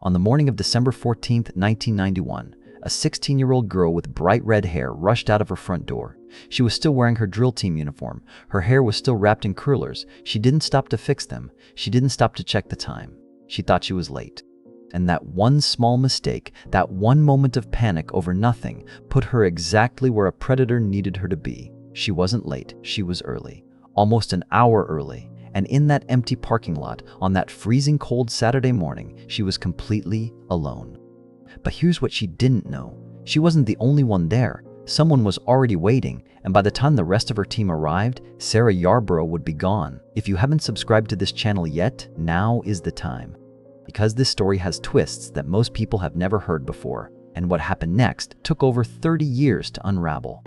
On the morning of December 14th, 1991, a 16-year-old girl with bright red hair rushed out of her front door. She was still wearing her drill team uniform. Her hair was still wrapped in curlers. She didn't stop to fix them. She didn't stop to check the time. She thought she was late. And that one small mistake, that one moment of panic over nothing, put her exactly where a predator needed her to be. She wasn't late. She was early. Almost an hour early. And in that empty parking lot, on that freezing cold Saturday morning, she was completely alone. But here's what she didn't know. She wasn't the only one there. Someone was already waiting, and by the time the rest of her team arrived, Sarah Yarborough would be gone. If you haven't subscribed to this channel yet, now is the time. Because this story has twists that most people have never heard before, and what happened next took over 30 years to unravel.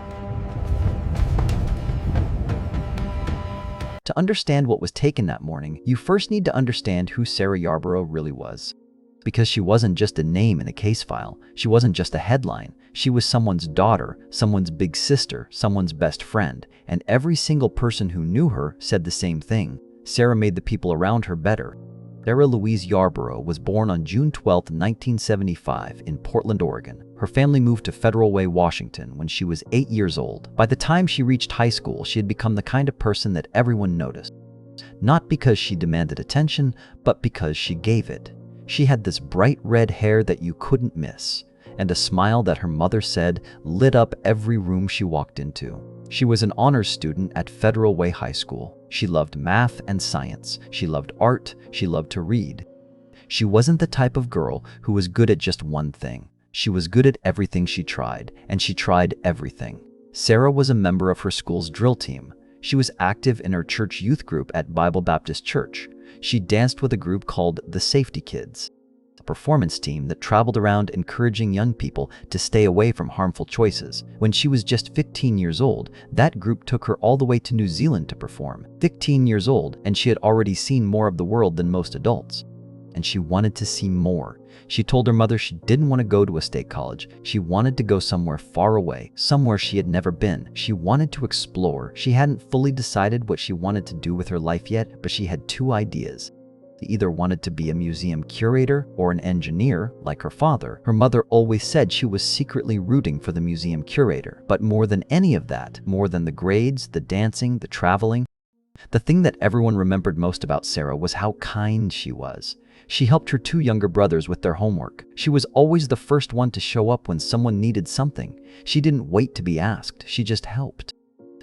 To understand what was taken that morning, you first need to understand who Sarah Yarborough really was. Because she wasn't just a name in a case file, she wasn't just a headline, she was someone's daughter, someone's big sister, someone's best friend, and every single person who knew her said the same thing. Sarah made the people around her better. Sarah Louise Yarborough was born on June 12, 1975 in Portland, Oregon. Her family moved to Federal Way, Washington when she was 8 years old. By the time she reached high school, she had become the kind of person that everyone noticed. Not because she demanded attention, but because she gave it. She had this bright red hair that you couldn't miss, and a smile that her mother said lit up every room she walked into. She was an honors student at Federal Way High School. She loved math and science. She loved art. She loved to read. She wasn't the type of girl who was good at just one thing. She was good at everything she tried, and she tried everything. Sarah was a member of her school's drill team. She was active in her church youth group at Bible Baptist Church. She danced with a group called the Safety Kids, a performance team that traveled around encouraging young people to stay away from harmful choices. When she was just 15 years old, that group took her all the way to New Zealand to perform. 15 years old, and she had already seen more of the world than most adults. And she wanted to see more. She told her mother she didn't want to go to a state college. She wanted to go somewhere far away, somewhere she had never been. She wanted to explore. She hadn't fully decided what she wanted to do with her life yet, but she had two ideas. She either wanted to be a museum curator or an engineer, like her father. Her mother always said she was secretly rooting for the museum curator. But more than any of that, more than the grades, the dancing, the traveling, the thing that everyone remembered most about Sarah was how kind she was. She helped her two younger brothers with their homework. She was always the first one to show up when someone needed something. She didn't wait to be asked, she just helped.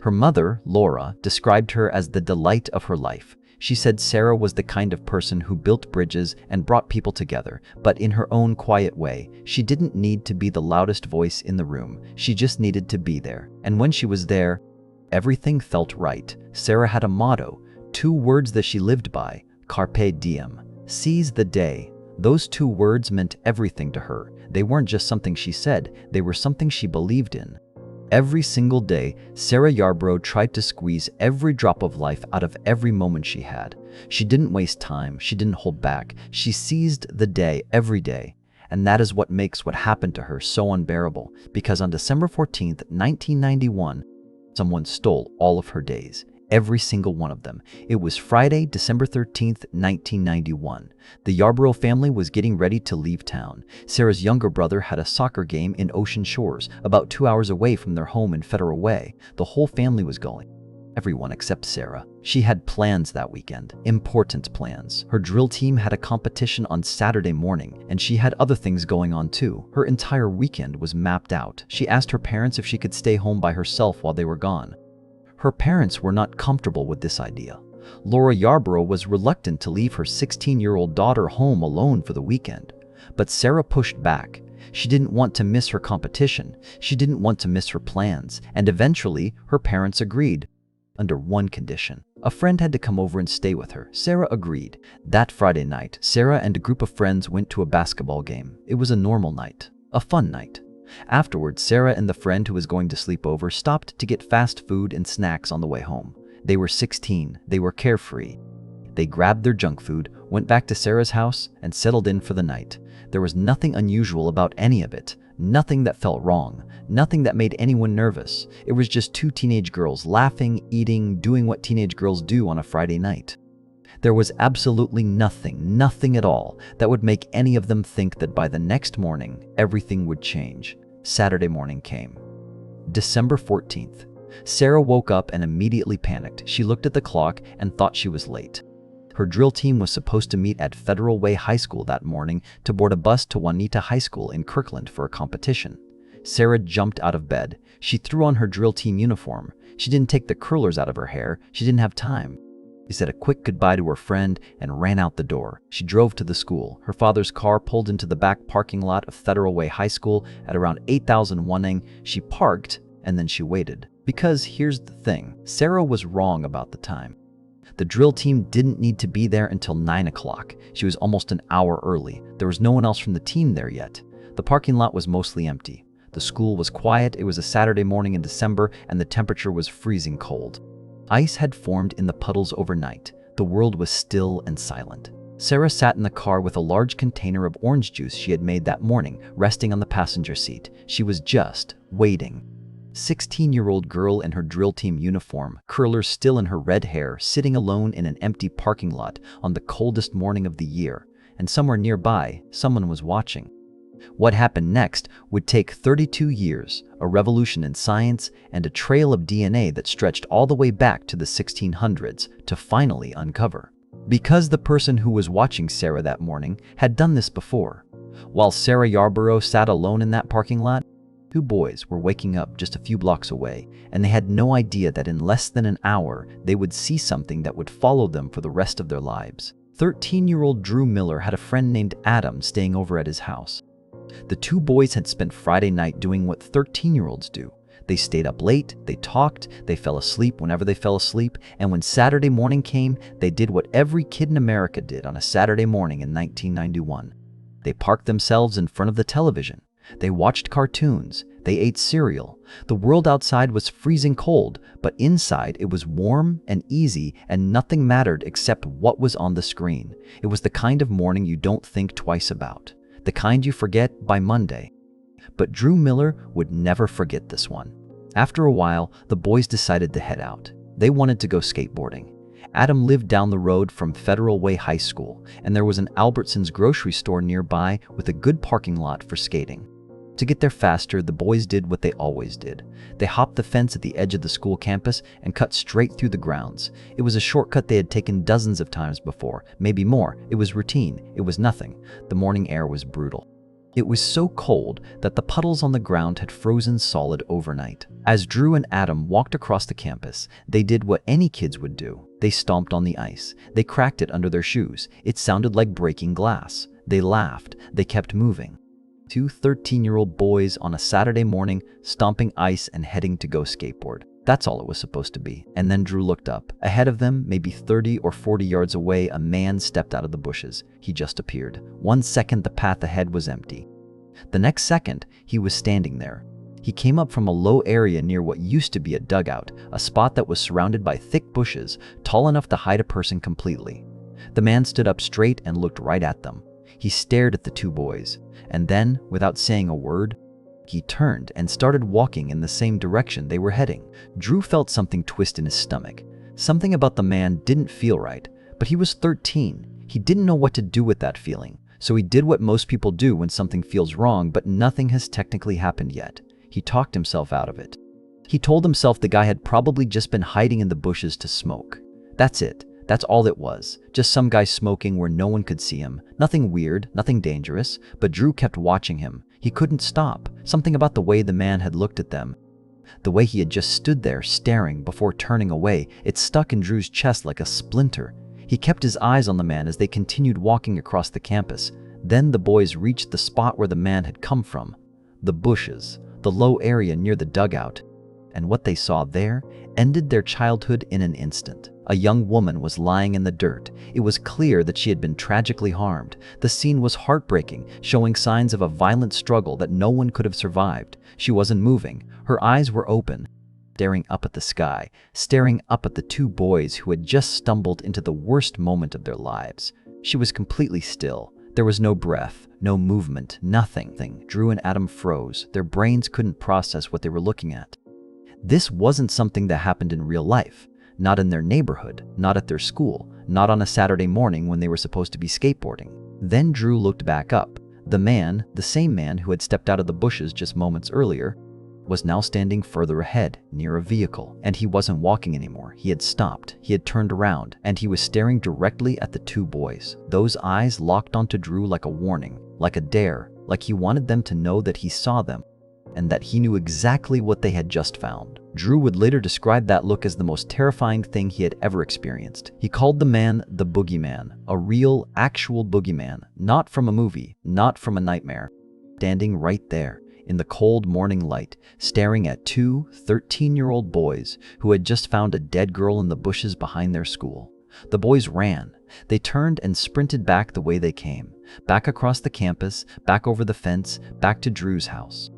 Her mother, Laura, described her as the delight of her life. She said Sarah was the kind of person who built bridges and brought people together, but in her own quiet way. She didn't need to be the loudest voice in the room. She just needed to be there. And when she was there, everything felt right. Sarah had a motto, two words that she lived by, carpe diem. Seize the day. Those two words meant everything to her. They weren't just something she said, they were something she believed in. Every single day, Sarah Yarborough tried to squeeze every drop of life out of every moment she had. She didn't waste time, she didn't hold back. She seized the day every day. And that is what makes what happened to her so unbearable. Because on December 14th, 1991, someone stole all of her days. Every single one of them. It was Friday, December 13th, 1991. The Yarborough family was getting ready to leave town. Sarah's younger brother had a soccer game in Ocean Shores, about 2 hours away from their home in Federal Way. The whole family was going. Everyone except Sarah. She had plans that weekend, important plans. Her drill team had a competition on Saturday morning, and she had other things going on too. Her entire weekend was mapped out. She asked her parents if she could stay home by herself while they were gone. Her parents were not comfortable with this idea. Laura Yarborough was reluctant to leave her 16-year-old daughter home alone for the weekend. But Sarah pushed back. She didn't want to miss her competition. She didn't want to miss her plans. And eventually, her parents agreed. Under one condition. A friend had to come over and stay with her. Sarah agreed. That Friday night, Sarah and a group of friends went to a basketball game. It was a normal night. A fun night. Afterwards, Sarah and the friend who was going to sleep over stopped to get fast food and snacks on the way home. They were 16. They were carefree. They grabbed their junk food, went back to Sarah's house, and settled in for the night. There was nothing unusual about any of it. Nothing that felt wrong. Nothing that made anyone nervous. It was just two teenage girls laughing, eating, doing what teenage girls do on a Friday night. There was absolutely nothing at all that would make any of them think that by the next morning, everything would change. Saturday morning came. December 14th. Sarah woke up and immediately panicked. She looked at the clock and thought she was late. Her drill team was supposed to meet at Federal Way High School that morning to board a bus to Juanita High School in Kirkland for a competition. Sarah jumped out of bed. She threw on her drill team uniform. She didn't take the curlers out of her hair. She didn't have time. She said a quick goodbye to her friend and ran out the door. She drove to the school. Her father's car pulled into the back parking lot of Federal Way High School at around 8,001. She parked and then she waited. Because here's the thing, Sarah was wrong about the time. The drill team didn't need to be there until 9 o'clock. She was almost an hour early. There was no one else from the team there yet. The parking lot was mostly empty. The school was quiet. It was a Saturday morning in December and the temperature was freezing cold. Ice had formed in the puddles overnight. The world was still and silent. Sarah sat in the car with a large container of orange juice she had made that morning, resting on the passenger seat. She was just waiting. 16-year-old girl in her drill team uniform, curlers still in her red hair, sitting alone in an empty parking lot on the coldest morning of the year. And somewhere nearby, someone was watching. What happened next would take 32 years, a revolution in science, and a trail of DNA that stretched all the way back to the 1600s to finally uncover. Because the person who was watching Sarah that morning had done this before. While Sarah Yarborough sat alone in that parking lot, 2 boys were waking up just a few blocks away, and they had no idea that in less than an hour, they would see something that would follow them for the rest of their lives. 13-year-old Drew Miller had a friend named Adam staying over at his house. The 2 boys had spent Friday night doing what 13-year-olds do. They stayed up late, they talked, they fell asleep whenever they fell asleep, and when Saturday morning came, they did what every kid in America did on a Saturday morning in 1991. They parked themselves in front of the television. They watched cartoons. They ate cereal. The world outside was freezing cold, but inside it was warm and easy, and nothing mattered except what was on the screen. It was the kind of morning you don't think twice about. The kind you forget by Monday. But Drew Miller would never forget this one. After a while, the boys decided to head out. They wanted to go skateboarding. Adam lived down the road from Federal Way High School, and there was an Albertsons grocery store nearby with a good parking lot for skating. To get there faster, the boys did what they always did. They hopped the fence at the edge of the school campus and cut straight through the grounds. It was a shortcut they had taken dozens of times before, maybe more. It was routine. It was nothing. The morning air was brutal. It was so cold that the puddles on the ground had frozen solid overnight. As Drew and Adam walked across the campus, they did what any kids would do. They stomped on the ice. They cracked it under their shoes. It sounded like breaking glass. They laughed. They kept moving. 2 13-year-old boys on a Saturday morning stomping ice and heading to go skateboard. That's all it was supposed to be. And then Drew looked up. Ahead of them, maybe 30 or 40 yards away, a man stepped out of the bushes. He just appeared. 1 second, the path ahead was empty. The next second, he was standing there. He came up from a low area near what used to be a dugout, a spot that was surrounded by thick bushes, tall enough to hide a person completely. The man stood up straight and looked right at them. He stared at the 2 boys, and then, without saying a word, he turned and started walking in the same direction they were heading. Drew felt something twist in his stomach. Something about the man didn't feel right, but he was 13. He didn't know what to do with that feeling, so he did what most people do when something feels wrong, but nothing has technically happened yet. He talked himself out of it. He told himself the guy had probably just been hiding in the bushes to smoke. That's it. That's all it was. Just some guy smoking where no one could see him. Nothing weird, nothing dangerous, but Drew kept watching him. He couldn't stop. Something about the way the man had looked at them. The way he had just stood there staring before turning away, it stuck in Drew's chest like a splinter. He kept his eyes on the man as they continued walking across the campus. Then the boys reached the spot where the man had come from. The bushes, the low area near the dugout. And what they saw there ended their childhood in an instant. A young woman was lying in the dirt. It was clear that she had been tragically harmed. The scene was heartbreaking, showing signs of a violent struggle that no one could have survived. She wasn't moving. Her eyes were open, staring up at the sky, staring up at the 2 boys who had just stumbled into the worst moment of their lives. She was completely still. There was no breath, no movement, nothing. Drew and Adam froze. Their brains couldn't process what they were looking at. This wasn't something that happened in real life. not in their neighborhood, not at their school, not on a Saturday morning when they were supposed to be skateboarding. Then Drew looked back up. The same man who had stepped out of the bushes just moments earlier, was now standing further ahead, near a vehicle. And he wasn't walking anymore. He had stopped. He had turned around, and he was staring directly at the two boys. Those eyes locked onto Drew like a warning, like a dare, like he wanted them to know that he saw them, and that he knew exactly what they had just found. Drew would later describe that look as the most terrifying thing he had ever experienced. He called the man the boogeyman, a real, actual boogeyman, not from a movie, not from a nightmare. Standing right there, in the cold morning light, staring at two 13-year-old boys who had just found a dead girl in the bushes behind their school. The boys ran. They turned and sprinted back the way they came, back across the campus, back over the fence, back to Drew's house.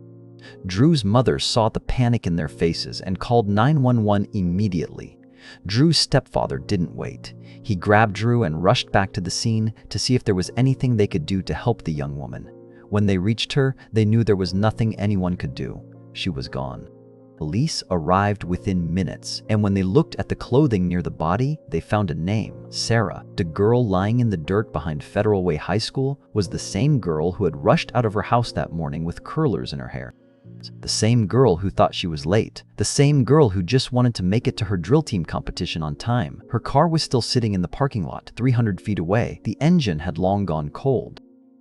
Drew's mother saw the panic in their faces and called 911 immediately. Drew's stepfather didn't wait. He grabbed Drew and rushed back to the scene to see if there was anything they could do to help the young woman. When they reached her, they knew there was nothing anyone could do. She was gone. Police arrived within minutes, and when they looked at the clothing near the body, they found a name. Sarah, the girl lying in the dirt behind Federal Way High School, was the same girl who had rushed out of her house that morning with curlers in her hair. The same girl who thought she was late. The same girl who just wanted to make it to her drill team competition on time. Her car was still sitting in the parking lot, 300 feet away. The engine had long gone cold.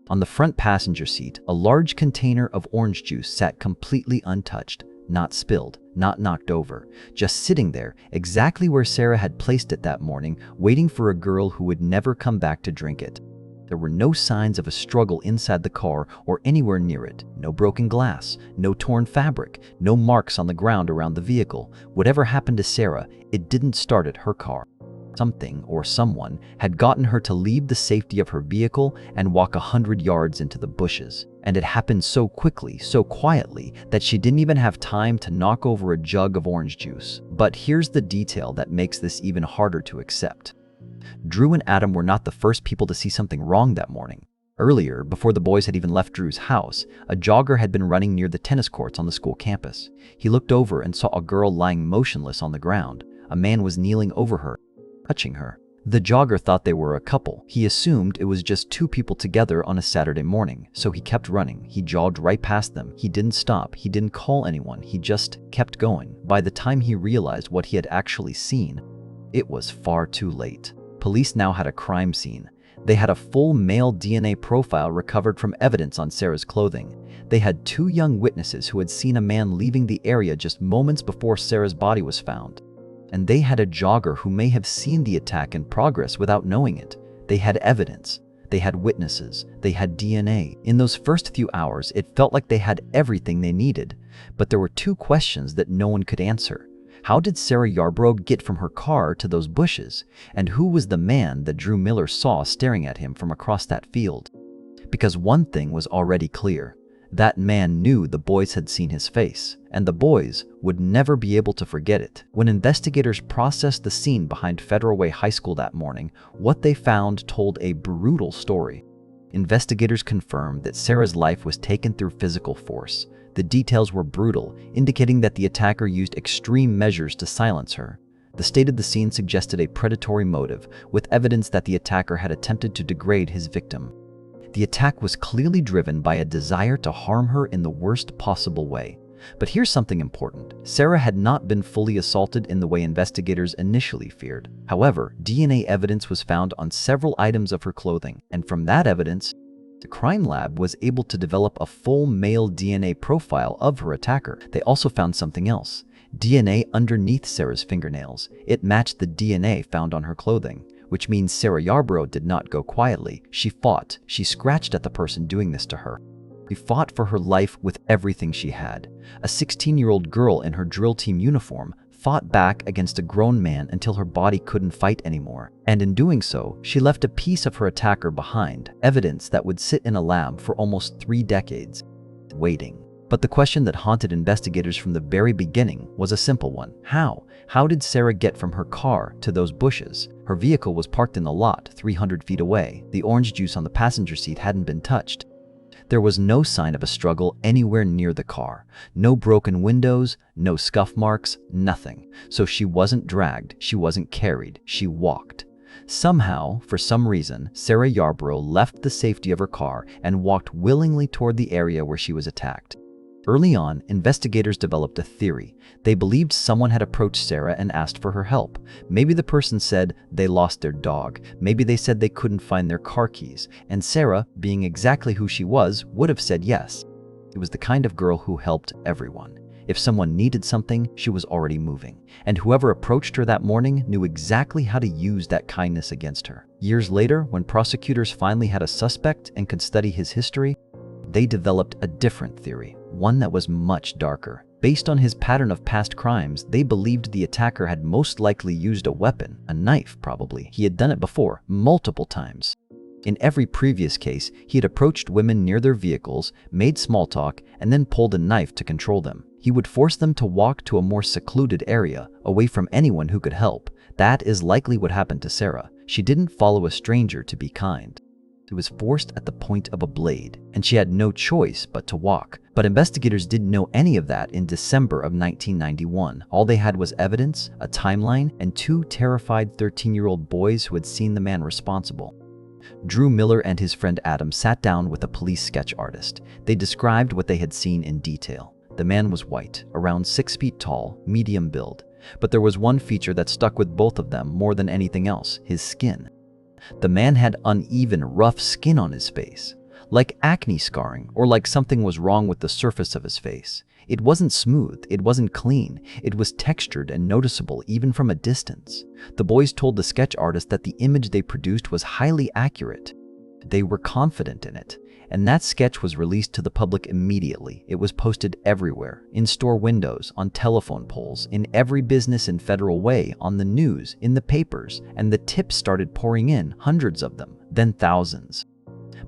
On the front passenger seat, a large container of orange juice sat completely untouched, not spilled, not knocked over, just sitting there, exactly where Sarah had placed it that morning, waiting for a girl who would never come back to drink it. There were no signs of a struggle inside the car or anywhere near it. No broken glass, no torn fabric, no marks on the ground around the vehicle. Whatever happened to Sarah, it didn't start at her car. Something or someone had gotten her to leave the safety of her vehicle and walk 100 yards into the bushes. And it happened so quickly, so quietly, that she didn't even have time to knock over a jug of orange juice. But here's the detail that makes this even harder to accept. Drew and Adam were not the first people to see something wrong that morning. Earlier, before the boys had even left Drew's house, a jogger had been running near the tennis courts on the school campus. He looked over and saw a girl lying motionless on the ground. A man was kneeling over her, touching her. The jogger thought they were a couple. He assumed it was just two people together on a Saturday morning, so he kept running. He jogged right past them. He didn't stop. He didn't call anyone. He just kept going. By the time he realized what he had actually seen, it was far too late. Police now had a crime scene. They had a full male DNA profile recovered from evidence on Sarah's clothing. They had two young witnesses who had seen a man leaving the area just moments before Sarah's body was found. And they had a jogger who may have seen the attack in progress without knowing it. They had evidence. They had witnesses. They had DNA. In those first few hours, it felt like they had everything they needed. But there were two questions that no one could answer. How did Sarah Yarborough get from her car to those bushes? And who was the man that Drew Miller saw staring at him from across that field? Because one thing was already clear. That man knew the boys had seen his face, and the boys would never be able to forget it. When investigators processed the scene behind Federal Way High School that morning, what they found told a brutal story. Investigators confirmed that Sarah's life was taken through physical force. The details were brutal, indicating that the attacker used extreme measures to silence her. The state of the scene suggested a predatory motive, with evidence that the attacker had attempted to degrade his victim. The attack was clearly driven by a desire to harm her in the worst possible way. But here's something important. Sarah had not been fully assaulted in the way investigators initially feared. However, DNA evidence was found on several items of her clothing, and from that evidence, the crime lab was able to develop a full male DNA profile of her attacker. They also found something else. DNA underneath Sarah's fingernails. It matched the DNA found on her clothing, which means Sarah Yarborough did not go quietly. She fought. She scratched at the person doing this to her. She fought for her life with everything she had. A 16-year-old girl in her drill team uniform fought back against a grown man until her body couldn't fight anymore. And in doing so, she left a piece of her attacker behind, evidence that would sit in a lab for almost 3 decades, waiting. But the question that haunted investigators from the very beginning was a simple one. How? How did Sarah get from her car to those bushes? Her vehicle was parked in the lot 300 feet away. The orange juice on the passenger seat hadn't been touched. There was no sign of a struggle anywhere near the car. No broken windows, no scuff marks, nothing. So she wasn't dragged, she wasn't carried, she walked. Somehow, for some reason, Sarah Yarborough left the safety of her car and walked willingly toward the area where she was attacked. Early on, investigators developed a theory. They believed someone had approached Sarah and asked for her help. Maybe the person said they lost their dog. Maybe they said they couldn't find their car keys. And Sarah, being exactly who she was, would have said yes. It was the kind of girl who helped everyone. If someone needed something, she was already moving. And whoever approached her that morning knew exactly how to use that kindness against her. Years later, when prosecutors finally had a suspect and could study his history, they developed a different theory, one that was much darker. Based on his pattern of past crimes, they believed the attacker had most likely used a weapon, a knife probably. He had done it before, multiple times. In every previous case, he had approached women near their vehicles, made small talk, and then pulled a knife to control them. He would force them to walk to a more secluded area, away from anyone who could help. That is likely what happened to Sarah. She didn't follow a stranger to be kind. She was forced at the point of a blade, and she had no choice but to walk. But investigators didn't know any of that in December of 1991. All they had was evidence, a timeline, and two terrified 13-year-old boys who had seen the man responsible. Drew Miller and his friend Adam sat down with a police sketch artist. They described what they had seen in detail. The man was white, around 6 feet tall, medium build. But there was one feature that stuck with both of them more than anything else: his skin. The man had uneven, rough skin on his face, like acne scarring, or like something was wrong with the surface of his face. It wasn't smooth, it wasn't clean, it was textured and noticeable even from a distance. The boys told the sketch artist that the image they produced was highly accurate. They were confident in it, and that sketch was released to the public immediately. It was posted everywhere, in store windows, on telephone poles, in every business in Federal Way, on the news, in the papers, and the tips started pouring in, hundreds of them, then thousands.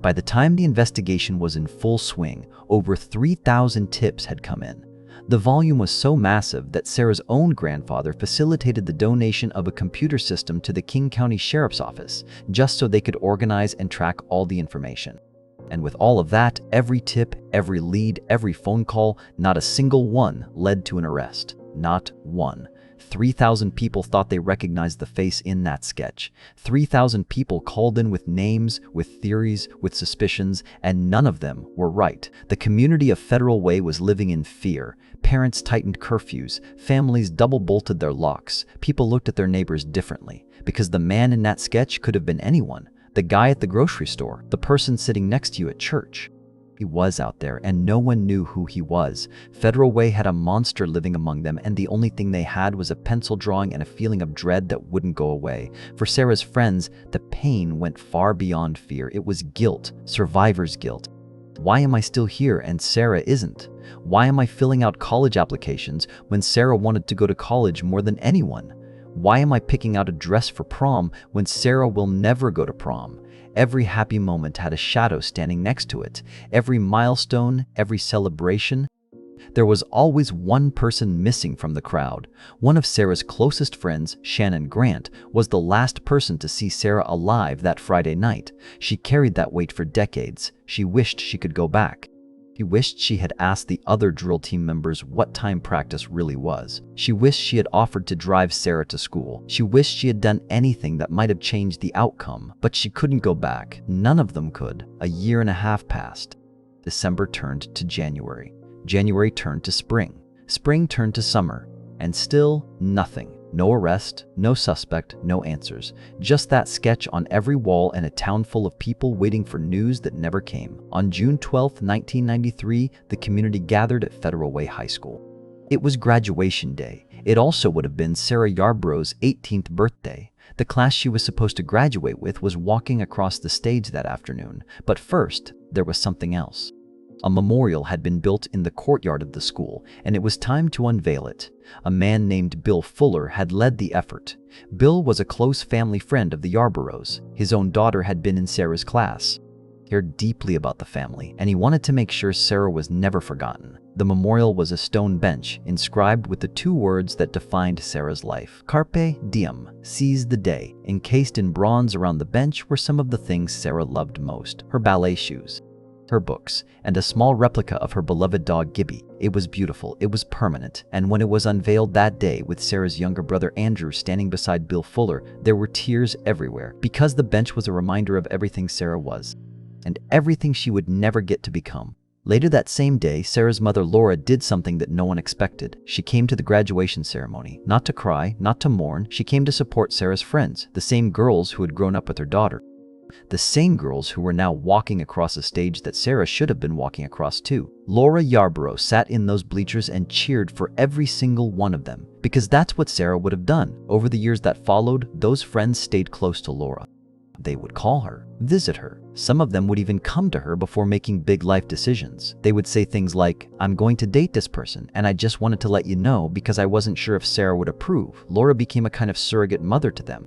By the time the investigation was in full swing, over 3,000 tips had come in. The volume was so massive that Sarah's own grandfather facilitated the donation of a computer system to the King County Sheriff's Office, just so they could organize and track all the information. And with all of that, every tip, every lead, every phone call, not a single one led to an arrest. Not one. 3,000 people thought they recognized the face in that sketch. 3,000 people called in with names, with theories, with suspicions, and none of them were right. The community of Federal Way was living in fear. Parents tightened curfews. Families double-bolted their locks. People looked at their neighbors differently, because the man in that sketch could have been anyone. The guy at the grocery store, the person sitting next to you at church. He was out there, and no one knew who he was. Federal Way had a monster living among them, and the only thing they had was a pencil drawing and a feeling of dread that wouldn't go away. For Sarah's friends, the pain went far beyond fear. It was guilt, survivor's guilt. Why am I still here and Sarah isn't? Why am I filling out college applications when Sarah wanted to go to college more than anyone? Why am I picking out a dress for prom when Sarah will never go to prom? Every happy moment had a shadow standing next to it. Every milestone, every celebration. There was always one person missing from the crowd. One of Sarah's closest friends, Shannon Grant, was the last person to see Sarah alive that Friday night. She carried that weight for decades. She wished she could go back. She wished she had asked the other drill team members what time practice really was. She wished she had offered to drive Sarah to school. She wished she had done anything that might have changed the outcome, but she couldn't go back. None of them could. A year and a half passed. December turned to January. January turned to spring. Spring turned to summer. And still nothing. No arrest, no suspect, no answers. Just that sketch on every wall and a town full of people waiting for news that never came. On June 12, 1993, the community gathered at Federal Way High School. It was graduation day. It also would have been Sarah Yarborough's 18th birthday. The class she was supposed to graduate with was walking across the stage that afternoon. But first, there was something else. A memorial had been built in the courtyard of the school, and it was time to unveil it. A man named Bill Fuller had led the effort. Bill was a close family friend of the Yarboroughs. His own daughter had been in Sarah's class. He cared deeply about the family, and he wanted to make sure Sarah was never forgotten. The memorial was a stone bench inscribed with the two words that defined Sarah's life: Carpe diem, seize the day. Encased in bronze around the bench were some of the things Sarah loved most: her ballet shoes, her books, and a small replica of her beloved dog Gibby. It was beautiful, it was permanent, and when it was unveiled that day with Sarah's younger brother Andrew standing beside Bill Fuller, there were tears everywhere, because the bench was a reminder of everything Sarah was, and everything she would never get to become. Later that same day, Sarah's mother Laura did something that no one expected. She came to the graduation ceremony, not to cry, not to mourn. She came to support Sarah's friends, the same girls who had grown up with her daughter. The same girls who were now walking across a stage that Sarah should have been walking across too. Laura Yarborough sat in those bleachers and cheered for every single one of them, because that's what Sarah would have done. Over the years that followed, those friends stayed close to Laura. They would call her, visit her. Some of them would even come to her before making big life decisions. They would say things like, "I'm going to date this person, and I just wanted to let you know because I wasn't sure if Sarah would approve." Laura became a kind of surrogate mother to them,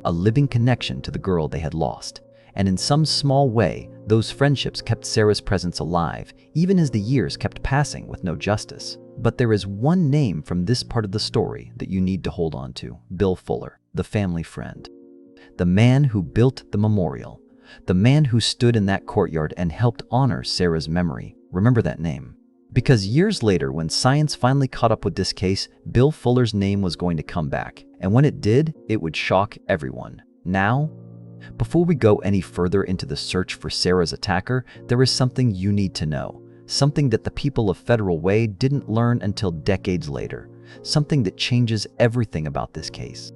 a living connection to the girl they had lost. And in some small way, those friendships kept Sarah's presence alive, even as the years kept passing with no justice. But there is one name from this part of the story that you need to hold on to: Bill Fuller, the family friend. The man who built the memorial. The man who stood in that courtyard and helped honor Sarah's memory. Remember that name. Because years later, when science finally caught up with this case, Bill Fuller's name was going to come back. And when it did, it would shock everyone. Now, before we go any further into the search for Sarah's attacker, there is something you need to know. Something that the people of Federal Way didn't learn until decades later. Something that changes everything about this case.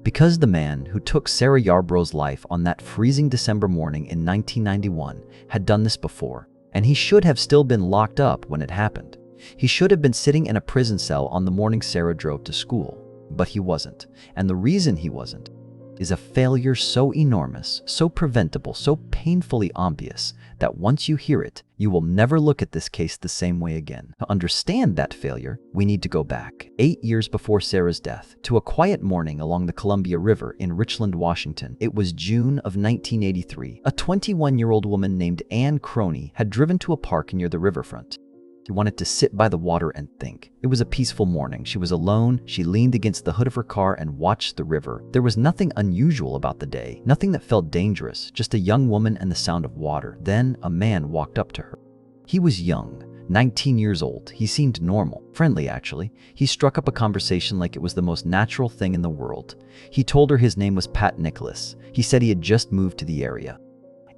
Because the man who took Sarah Yarborough's life on that freezing December morning in 1991 had done this before, and he should have still been locked up when it happened. He should have been sitting in a prison cell on the morning Sarah drove to school, but he wasn't. And the reason he wasn't is a failure so enormous, so preventable, so painfully obvious that once you hear it, you will never look at this case the same way again. To understand that failure, we need to go back 8 years before Sarah's death to a quiet morning along the Columbia River in Richland, Washington. It was June of 1983. A 21-year-old woman named Anne Croney had driven to a park near the riverfront. She wanted to sit by the water and think. It was a peaceful morning. She was alone. She leaned against the hood of her car and watched the river. There was nothing unusual about the day, nothing that felt dangerous, just a young woman and the sound of water. Then a man walked up to her. He was young, 19 years old. He seemed normal, friendly actually. He struck up a conversation like it was the most natural thing in the world. He told her his name was Pat Nicholas. He said he had just moved to the area.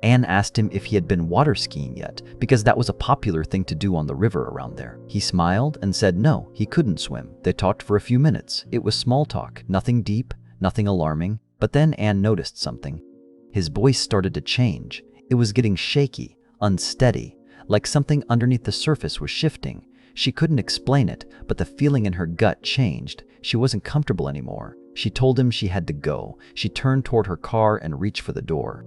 Anne asked him if he had been water skiing yet, because that was a popular thing to do on the river around there. He smiled and said no, he couldn't swim. They talked for a few minutes. It was small talk, nothing deep, nothing alarming. But then Anne noticed something. His voice started to change. It was getting shaky, unsteady, like something underneath the surface was shifting. She couldn't explain it, but the feeling in her gut changed. She wasn't comfortable anymore. She told him she had to go. She turned toward her car and reached for the door.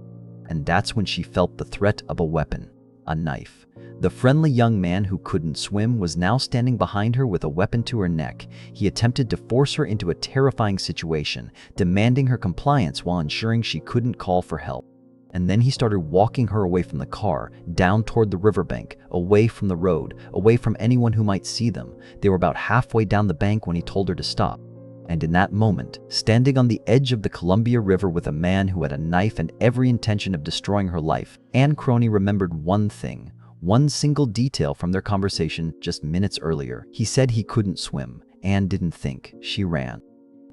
And that's when she felt the threat of a weapon, a knife. The friendly young man who couldn't swim was now standing behind her with a weapon to her neck. He attempted to force her into a terrifying situation, demanding her compliance while ensuring she couldn't call for help. And then he started walking her away from the car, down toward the riverbank, away from the road, away from anyone who might see them. They were about halfway down the bank when he told her to stop. And in that moment, standing on the edge of the Columbia River with a man who had a knife and every intention of destroying her life, Anne Croney remembered one thing, one single detail from their conversation just minutes earlier. He said he couldn't swim. Anne didn't think. She ran.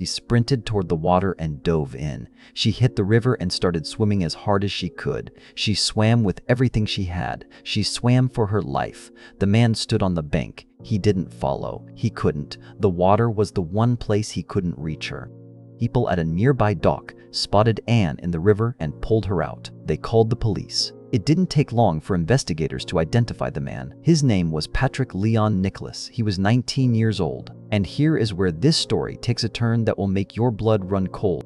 She sprinted toward the water and dove in. She hit the river and started swimming as hard as she could. She swam with everything she had. She swam for her life. The man stood on the bank. He didn't follow. He couldn't. The water was the one place he couldn't reach her. People at a nearby dock spotted Anne in the river and pulled her out. They called the police. It didn't take long for investigators to identify the man. His name was Patrick Leon Nicholas. He was 19 years old. And here is where this story takes a turn that will make your blood run cold.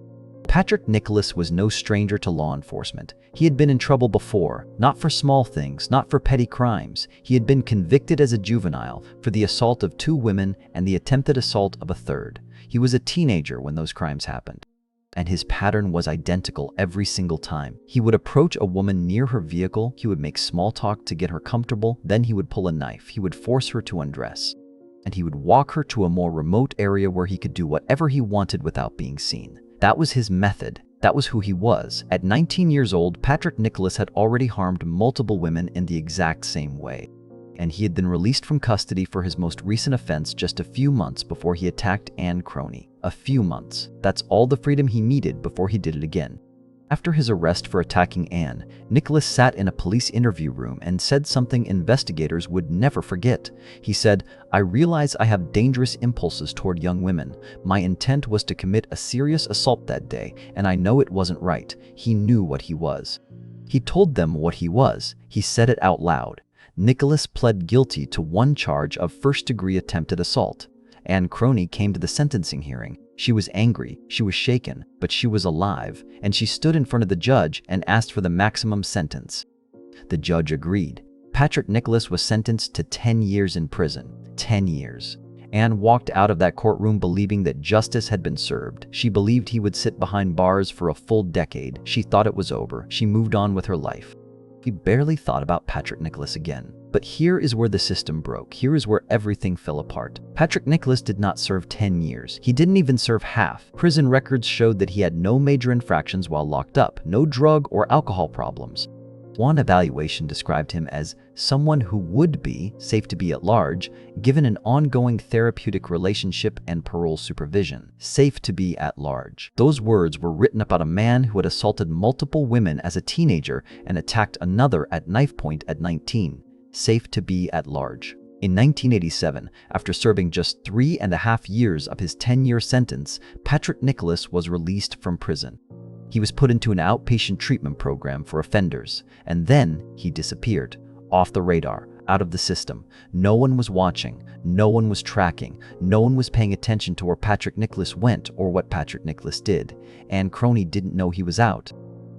Patrick Nicholas was no stranger to law enforcement. He had been in trouble before, not for small things, not for petty crimes. He had been convicted as a juvenile for the assault of 2 women and the attempted assault of a 3rd. He was a teenager when those crimes happened. And his pattern was identical every single time. He would approach a woman near her vehicle, he would make small talk to get her comfortable, then he would pull a knife, he would force her to undress, and he would walk her to a more remote area where he could do whatever he wanted without being seen. That was his method, That was who he was. At 19 years old, Patrick Nicholas had already harmed multiple women in the exact same way. And he had been released from custody for his most recent offense just a few months before he attacked Anne Crony. A few months. That's all the freedom he needed before he did it again. After his arrest for attacking Anne, Nicholas sat in a police interview room and said something investigators would never forget. He said, "I realize I have dangerous impulses toward young women. My intent was to commit a serious assault that day, and I know it wasn't right." He knew what he was. He told them what he was. He said it out loud. Nicholas pled guilty to one charge of first-degree attempted assault. Anne Crony came to the sentencing hearing. She was angry, she was shaken, but she was alive, and she stood in front of the judge and asked for the maximum sentence. The judge agreed. Patrick Nicholas was sentenced to 10 years in prison. 10 years. Anne walked out of that courtroom believing that justice had been served. She believed he would sit behind bars for a full decade. She thought it was over. She moved on with her life. He barely thought about Patrick Nicholas again. But here is where the system broke. Here is where everything fell apart. Patrick Nicholas did not serve 10 years. He didn't even serve half. Prison records showed that he had no major infractions while locked up, no drug or alcohol problems. One evaluation described him as someone who would be safe to be at large, given an ongoing therapeutic relationship and parole supervision. Safe to be at large. Those words were written about a man who had assaulted multiple women as a teenager and attacked another at knife point at 19. Safe to be at large. In 1987, after serving just 3.5 years of his 10-year sentence, Patrick Nicholas was released from prison. He was put into an outpatient treatment program for offenders, and then he disappeared. Off the radar, out of the system. No one was watching, no one was tracking, no one was paying attention to where Patrick Nicholas went or what Patrick Nicholas did. Anne Crony didn't know he was out.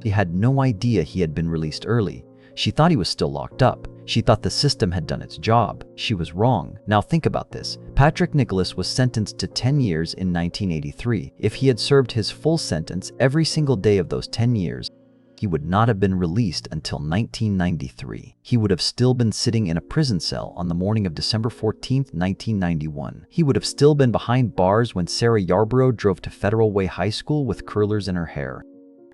She had no idea he had been released early. She thought he was still locked up. She thought the system had done its job. She was wrong. Now think about this. Patrick Nicholas was sentenced to 10 years in 1983. If he had served his full sentence every single day of those 10 years, he would not have been released until 1993. He would have still been sitting in a prison cell on the morning of December 14, 1991. He would have still been behind bars when Sarah Yarborough drove to Federal Way High School with curlers in her hair.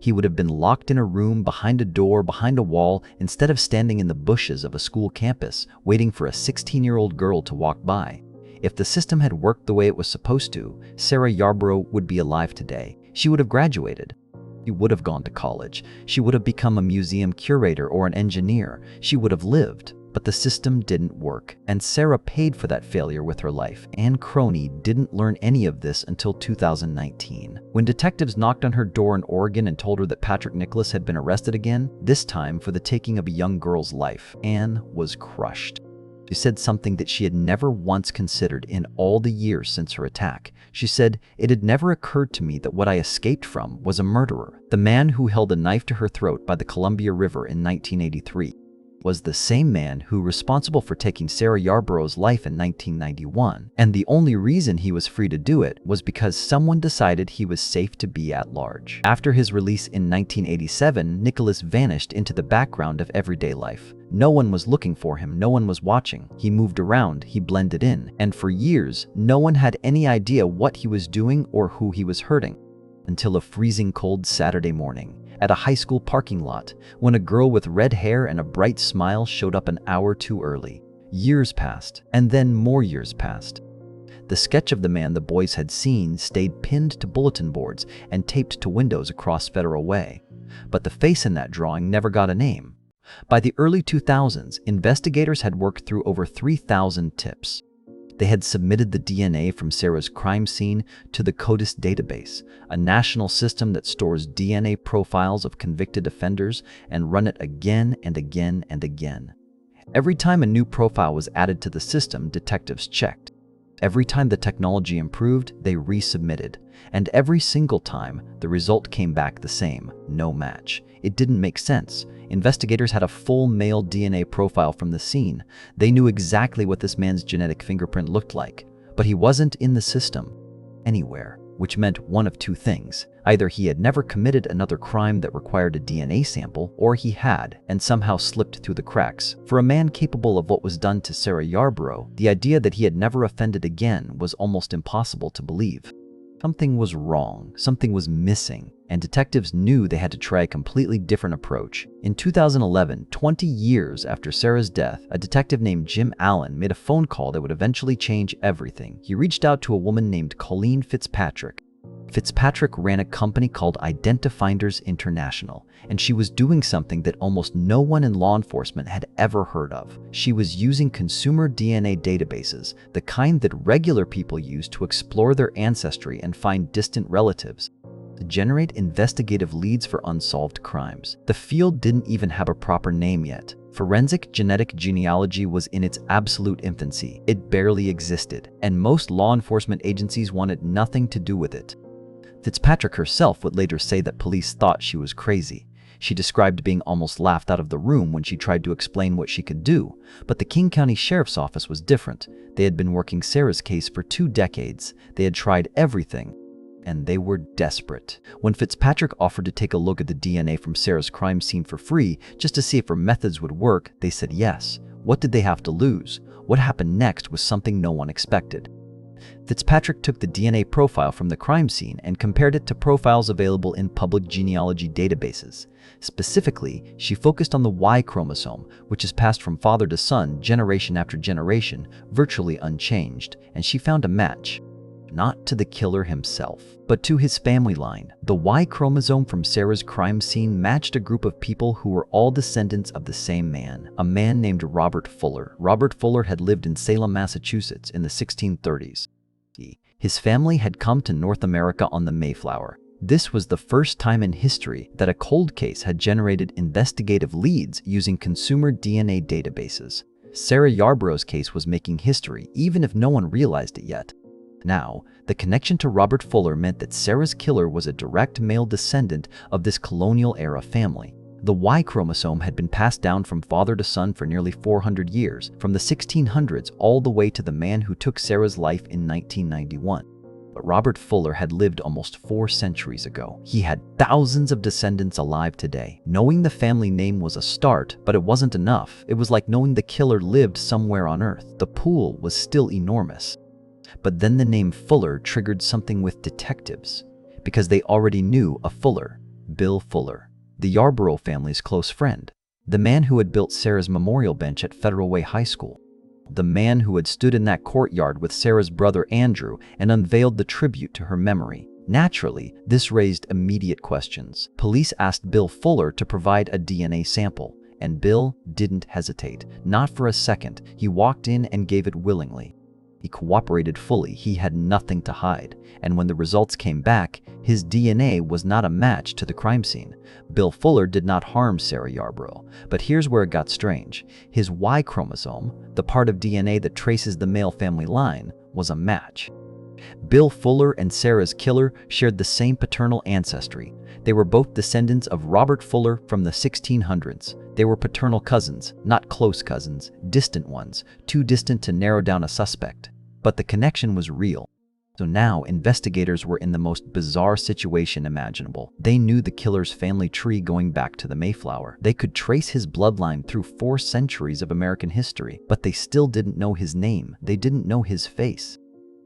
He would have been locked in a room, behind a door, behind a wall, instead of standing in the bushes of a school campus, waiting for a 16-year-old girl to walk by. If the system had worked the way it was supposed to, Sarah Yarborough would be alive today. She would have graduated. She would have gone to college. She would have become a museum curator or an engineer. She would have lived. But the system didn't work, and Sarah paid for that failure with her life. Anne Crony didn't learn any of this until 2019. When detectives knocked on her door in Oregon and told her that Patrick Nicholas had been arrested again, this time for the taking of a young girl's life, Anne was crushed. She said something that she had never once considered in all the years since her attack. She said, "It had never occurred to me that what I escaped from was a murderer." The man who held a knife to her throat by the Columbia River in 1983 was the same man who was responsible for taking Sarah Yarborough's life in 1991. And the only reason he was free to do it was because someone decided he was safe to be at large. After his release in 1987, Nicholas vanished into the background of everyday life. No one was looking for him, no one was watching. He moved around, he blended in, and for years, no one had any idea what he was doing or who he was hurting. Until a freezing cold Saturday morning, at a high school parking lot, when a girl with red hair and a bright smile showed up an hour too early. Years passed, and then more years passed. The sketch of the man the boys had seen stayed pinned to bulletin boards and taped to windows across Federal Way. But the face in that drawing never got a name. By the early 2000s, investigators had worked through over 3,000 tips. They had submitted the DNA from Sarah's crime scene to the CODIS database, a national system that stores DNA profiles of convicted offenders, and run it again and again and again. Every time a new profile was added to the system, detectives checked. Every time the technology improved, they resubmitted. And every single time, the result came back the same: no match. It didn't make sense. Investigators had a full male DNA profile from the scene. They knew exactly what this man's genetic fingerprint looked like, but he wasn't in the system anywhere, which meant one of two things. Either he had never committed another crime that required a DNA sample, or he had, and somehow slipped through the cracks. For a man capable of what was done to Sarah Yarborough, the idea that he had never offended again was almost impossible to believe. Something was wrong, something was missing, and detectives knew they had to try a completely different approach. In 2011, 20 years after Sarah's death, a detective named Jim Allen made a phone call that would eventually change everything. He reached out to a woman named Colleen Fitzpatrick. Fitzpatrick ran a company called Identifinders International, and she was doing something that almost no one in law enforcement had ever heard of. She was using consumer DNA databases, the kind that regular people use to explore their ancestry and find distant relatives, to generate investigative leads for unsolved crimes. The field didn't even have a proper name yet. Forensic genetic genealogy was in its absolute infancy. It barely existed, and most law enforcement agencies wanted nothing to do with it. Fitzpatrick herself would later say that police thought she was crazy. She described being almost laughed out of the room when she tried to explain what she could do, but the King County Sheriff's Office was different. They had been working Sarah's case for 2 decades. They had tried everything, and they were desperate. When Fitzpatrick offered to take a look at the DNA from Sarah's crime scene for free, just to see if her methods would work, they said yes. What did they have to lose? What happened next was something no one expected. Fitzpatrick took the DNA profile from the crime scene and compared it to profiles available in public genealogy databases. Specifically, she focused on the Y chromosome, which is passed from father to son generation after generation, virtually unchanged, and she found a match. Not to the killer himself, but to his family line. The Y chromosome from Sarah's crime scene matched a group of people who were all descendants of the same man, a man named Robert Fuller. Robert Fuller had lived in Salem, Massachusetts in the 1630s. His family had come to North America on the Mayflower. This was the first time in history that a cold case had generated investigative leads using consumer DNA databases. Sarah Yarborough's case was making history, even if no one realized it yet. Now, the connection to Robert Fuller meant that Sarah's killer was a direct male descendant of this colonial-era family. The Y chromosome had been passed down from father to son for nearly 400 years, from the 1600s all the way to the man who took Sarah's life in 1991. But Robert Fuller had lived almost 4 centuries ago. He had thousands of descendants alive today. Knowing the family name was a start, but it wasn't enough. It was like knowing the killer lived somewhere on Earth. The pool was still enormous. But then the name Fuller triggered something with detectives, because they already knew a Fuller, Bill Fuller, the Yarborough family's close friend, the man who had built Sarah's memorial bench at Federal Way High School, the man who had stood in that courtyard with Sarah's brother Andrew and unveiled the tribute to her memory. Naturally, this raised immediate questions. Police asked Bill Fuller to provide a DNA sample, and Bill didn't hesitate. Not for a second. He walked in and gave it willingly. He cooperated fully. He had nothing to hide. And when the results came back, his DNA was not a match to the crime scene. Bill Fuller did not harm Sarah Yarborough. But here's where it got strange. His Y chromosome, the part of DNA that traces the male family line, was a match. Bill Fuller and Sarah's killer shared the same paternal ancestry. They were both descendants of Robert Fuller from the 1600s. They were paternal cousins, not close cousins, distant ones, too distant to narrow down a suspect. But the connection was real. So now investigators were in the most bizarre situation imaginable. They knew the killer's family tree going back to the Mayflower. They could trace his bloodline through 4 centuries of American history, but they still didn't know his name. They didn't know his face.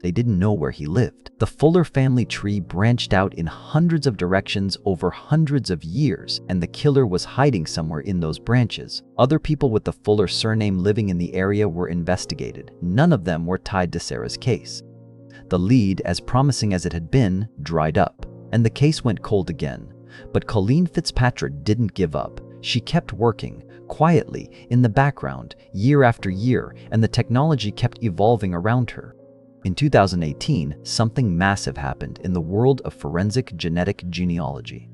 They didn't know where he lived. The Fuller family tree branched out in hundreds of directions over hundreds of years, and the killer was hiding somewhere in those branches. Other people with the Fuller surname living in the area were investigated. None of them were tied to Sarah's case. The lead, as promising as it had been, dried up, and the case went cold again. But Colleen Fitzpatrick didn't give up. She kept working, quietly, in the background, year after year, and the technology kept evolving around her. In 2018, something massive happened in the world of forensic genetic genealogy.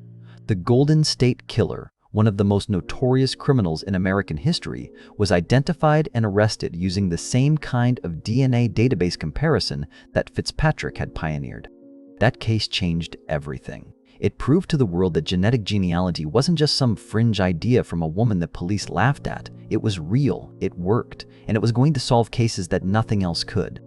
The Golden State Killer, one of the most notorious criminals in American history, was identified and arrested using the same kind of DNA database comparison that Fitzpatrick had pioneered. That case changed everything. It proved to the world that genetic genealogy wasn't just some fringe idea from a woman that police laughed at. It was real, it worked, and it was going to solve cases that nothing else could.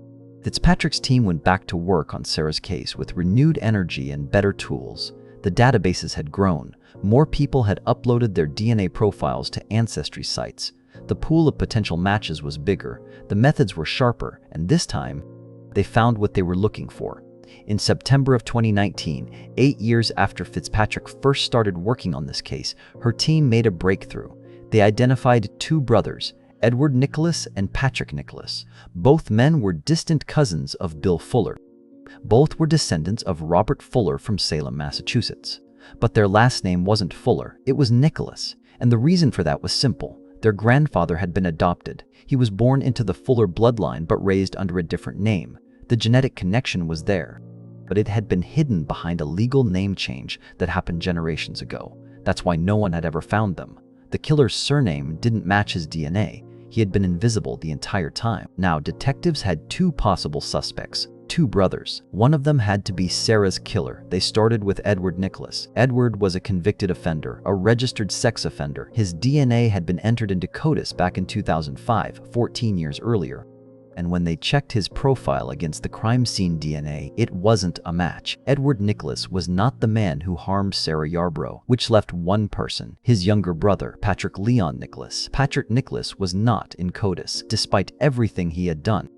Fitzpatrick's team went back to work on Sarah's case with renewed energy and better tools. The databases had grown. More people had uploaded their DNA profiles to ancestry sites. The pool of potential matches was bigger. The methods were sharper, and this time, they found what they were looking for. In September of 2019, 8 years after Fitzpatrick first started working on this case, her team made a breakthrough. They identified two brothers, Edward Nicholas and Patrick Nicholas. Both men were distant cousins of Bill Fuller. Both were descendants of Robert Fuller from Salem, Massachusetts. But their last name wasn't Fuller, it was Nicholas. And the reason for that was simple. Their grandfather had been adopted. He was born into the Fuller bloodline but raised under a different name. The genetic connection was there, but it had been hidden behind a legal name change that happened generations ago. That's why no one had ever found them. The killer's surname didn't match his DNA. He had been invisible the entire time. Now, detectives had two possible suspects, two brothers. One of them had to be Sarah's killer. They started with Edward Nicholas. Edward was a convicted offender, a registered sex offender. His DNA had been entered into CODIS back in 2005, 14 years earlier. And when they checked his profile against the crime scene DNA, it wasn't a match. Edward Nicholas was not the man who harmed Sarah Yarborough, which left one person, his younger brother, Patrick Leon Nicholas. Patrick Nicholas was not in CODIS, despite everything he had done.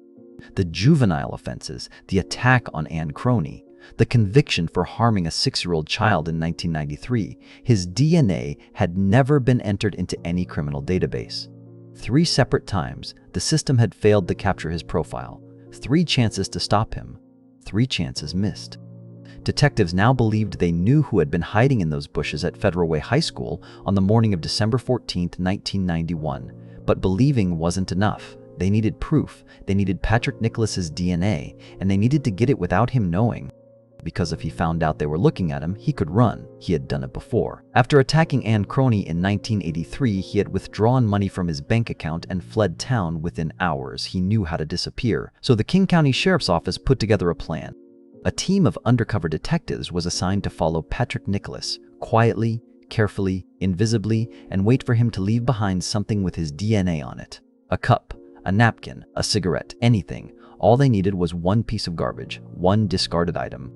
The juvenile offenses, the attack on Anne Croney, the conviction for harming a 6-year-old child in 1993, his DNA had never been entered into any criminal database. 3 separate times, the system had failed to capture his profile. 3 chances to stop him. 3 chances missed. Detectives now believed they knew who had been hiding in those bushes at Federal Way High School on the morning of December 14, 1991. But believing wasn't enough. They needed proof. They needed Patrick Nicholas's DNA, and they needed to get it without him knowing. Because if he found out they were looking at him, he could run. He had done it before. After attacking Anne Croney in 1983, he had withdrawn money from his bank account and fled town within hours. He knew how to disappear. So the King County Sheriff's Office put together a plan. A team of undercover detectives was assigned to follow Patrick Nicholas quietly, carefully, invisibly, and wait for him to leave behind something with his DNA on it. A cup, a napkin, a cigarette, anything. All they needed was one piece of garbage, one discarded item.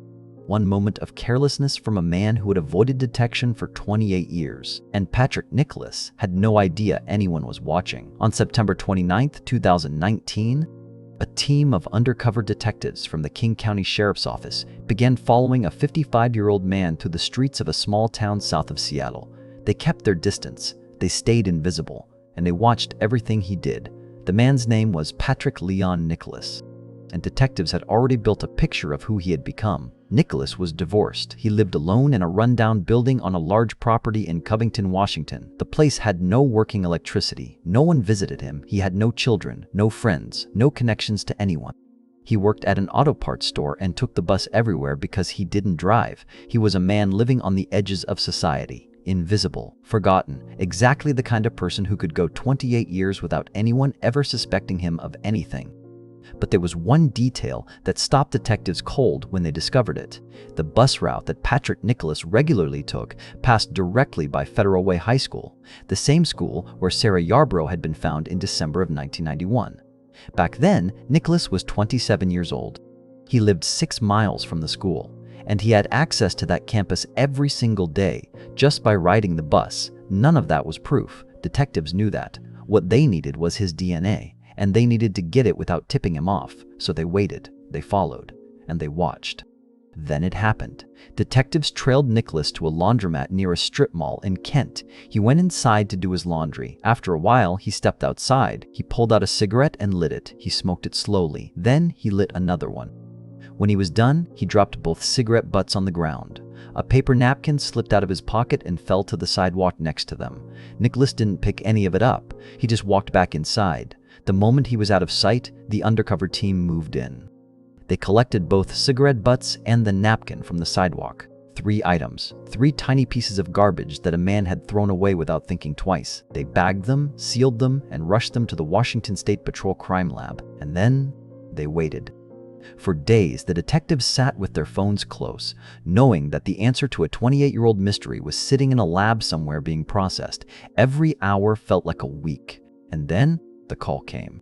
One moment of carelessness from a man who had avoided detection for 28 years. And Patrick Nicholas had no idea anyone was watching. On September 29, 2019, a team of undercover detectives from the King County Sheriff's Office began following a 55-year-old man through the streets of a small town south of Seattle. They kept their distance, they stayed invisible, and they watched everything he did. The man's name was Patrick Leon Nicholas, and detectives had already built a picture of who he had become. Nicholas was divorced. He lived alone in a rundown building on a large property in Covington, Washington. The place had no working electricity. No one visited him. He had no children, no friends, no connections to anyone. He worked at an auto parts store and took the bus everywhere because he didn't drive. He was a man living on the edges of society, invisible, forgotten, exactly the kind of person who could go 28 years without anyone ever suspecting him of anything. But there was one detail that stopped detectives cold when they discovered it. The bus route that Patrick Nicholas regularly took passed directly by Federal Way High School, the same school where Sarah Yarborough had been found in December of 1991. Back then, Nicholas was 27 years old. He lived 6 miles from the school, and he had access to that campus every single day just by riding the bus. None of that was proof. Detectives knew that. What they needed was his DNA. And they needed to get it without tipping him off. So they waited, they followed, and they watched. Then it happened. Detectives trailed Nicholas to a laundromat near a strip mall in Kent. He went inside to do his laundry. After a while, he stepped outside. He pulled out a cigarette and lit it. He smoked it slowly. Then he lit another one. When he was done, he dropped both cigarette butts on the ground. A paper napkin slipped out of his pocket and fell to the sidewalk next to them. Nicholas didn't pick any of it up. He just walked back inside. The moment he was out of sight, the undercover team moved in. They collected both cigarette butts and the napkin from the sidewalk. 3 items, 3 tiny pieces of garbage that a man had thrown away without thinking twice. They bagged them, sealed them, and rushed them to the Washington State Patrol Crime Lab. And then they waited. For days, the detectives sat with their phones close, knowing that the answer to a 28-year-old mystery was sitting in a lab somewhere being processed. Every hour felt like a week. And then the call came.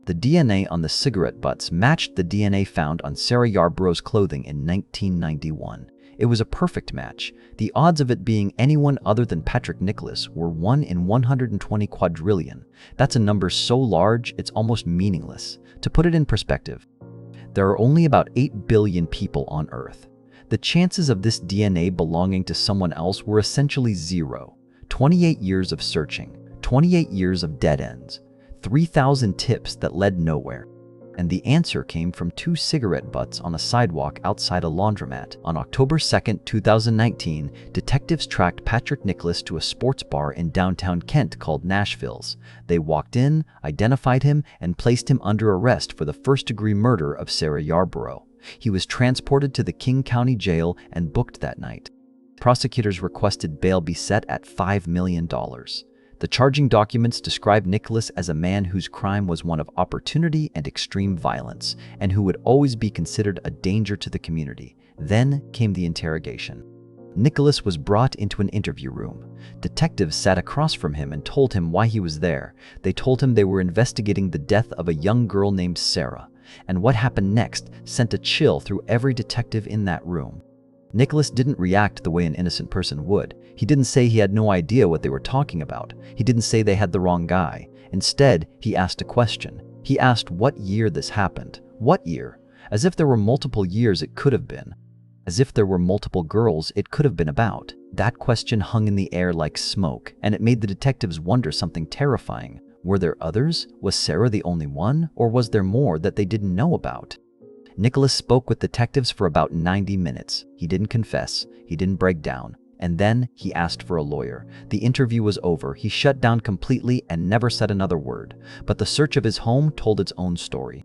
The DNA on the cigarette butts matched the DNA found on Sarah Yarborough's clothing in 1991. It was a perfect match. The odds of it being anyone other than Patrick Nicholas were 1 in 120 quadrillion. That's a number so large, it's almost meaningless. To put it in perspective, There are only about 8 billion people on Earth. The chances of this DNA belonging to someone else were essentially zero. 28 years of searching, 28 years of dead ends, 3,000 tips that led nowhere. And the answer came from 2 cigarette butts on a sidewalk outside a laundromat. On October 2, 2019, detectives tracked Patrick Nicholas to a sports bar in downtown Kent called Nashville's. They walked in, identified him, and placed him under arrest for the first-degree murder of Sarah Yarborough. He was transported to the King County Jail and booked that night. Prosecutors requested bail be set at $5 million. The charging documents describe Nicholas as a man whose crime was one of opportunity and extreme violence, and who would always be considered a danger to the community. Then came the interrogation. Nicholas was brought into an interview room. Detectives sat across from him and told him why he was there. They told him they were investigating the death of a young girl named Sarah. And what happened next sent a chill through every detective in that room. Nicholas didn't react the way an innocent person would. He didn't say he had no idea what they were talking about. He didn't say they had the wrong guy. Instead, he asked a question. He asked what year this happened. What year? As if there were multiple years it could have been. As if there were multiple girls it could have been about. That question hung in the air like smoke, and it made the detectives wonder something terrifying. Were there others? Was Sarah the only one? Or was there more that they didn't know about? Nicholas spoke with detectives for about 90 minutes. He didn't confess. He didn't break down. And then he asked for a lawyer. The interview was over. He shut down completely and never said another word. But the search of his home told its own story.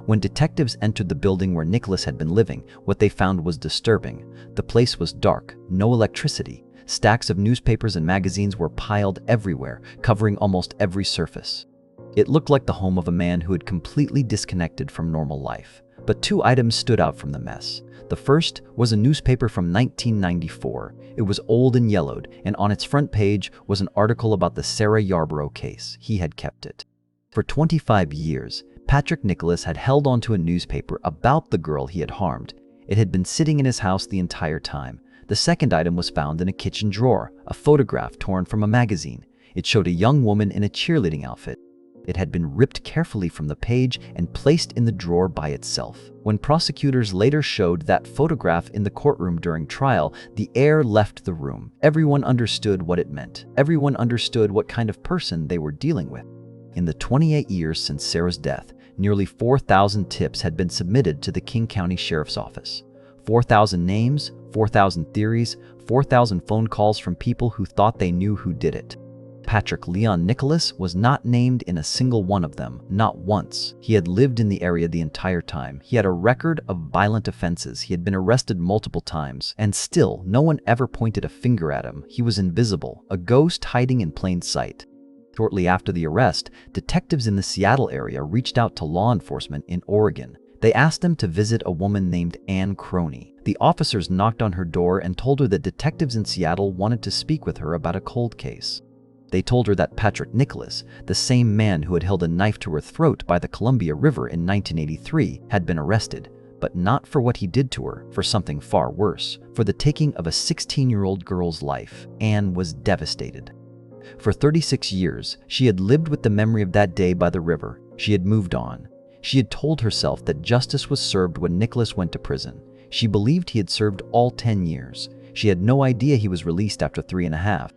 When detectives entered the building where Nicholas had been living, what they found was disturbing. The place was dark, no electricity. Stacks of newspapers and magazines were piled everywhere, covering almost every surface. It looked like the home of a man who had completely disconnected from normal life. But 2 items stood out from the mess. The first was a newspaper from 1994. It was old and yellowed, and on its front page was an article about the Sarah Yarborough case. He had kept it. For 25 years, Patrick Nicholas had held onto a newspaper about the girl he had harmed. It had been sitting in his house the entire time. The second item was found in a kitchen drawer, a photograph torn from a magazine. It showed a young woman in a cheerleading outfit. It had been ripped carefully from the page and placed in the drawer by itself. When prosecutors later showed that photograph in the courtroom during trial, the air left the room. Everyone understood what it meant. Everyone understood what kind of person they were dealing with. In the 28 years since Sarah's death, nearly 4,000 tips had been submitted to the King County Sheriff's Office. 4,000 names, 4,000 theories, 4,000 phone calls from people who thought they knew who did it. Patrick Leon Nicholas was not named in a single one of them, not once. He had lived in the area the entire time. He had a record of violent offenses. He had been arrested multiple times, and still, no one ever pointed a finger at him. He was invisible, a ghost hiding in plain sight. Shortly after the arrest, detectives in the Seattle area reached out to law enforcement in Oregon. They asked them to visit a woman named Ann Croney. The officers knocked on her door and told her that detectives in Seattle wanted to speak with her about a cold case. They told her that Patrick Nicholas, the same man who had held a knife to her throat by the Columbia River in 1983, had been arrested, but not for what he did to her, for something far worse, for the taking of a 16-year-old girl's life. Anne was devastated. For 36 years, she had lived with the memory of that day by the river. She had moved on. She had told herself that justice was served when Nicholas went to prison. She believed he had served all 10 years. She had no idea he was released after 3.5.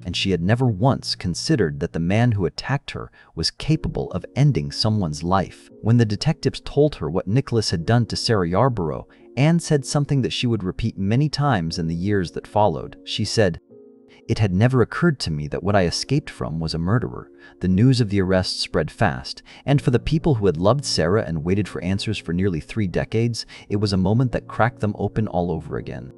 And she had never once considered that the man who attacked her was capable of ending someone's life. When the detectives told her what Nicholas had done to Sarah Yarborough, Anne said something that she would repeat many times in the years that followed. She said, "It had never occurred to me that what I escaped from was a murderer." The news of the arrest spread fast, and for the people who had loved Sarah and waited for answers for nearly 3 decades, it was a moment that cracked them open all over again.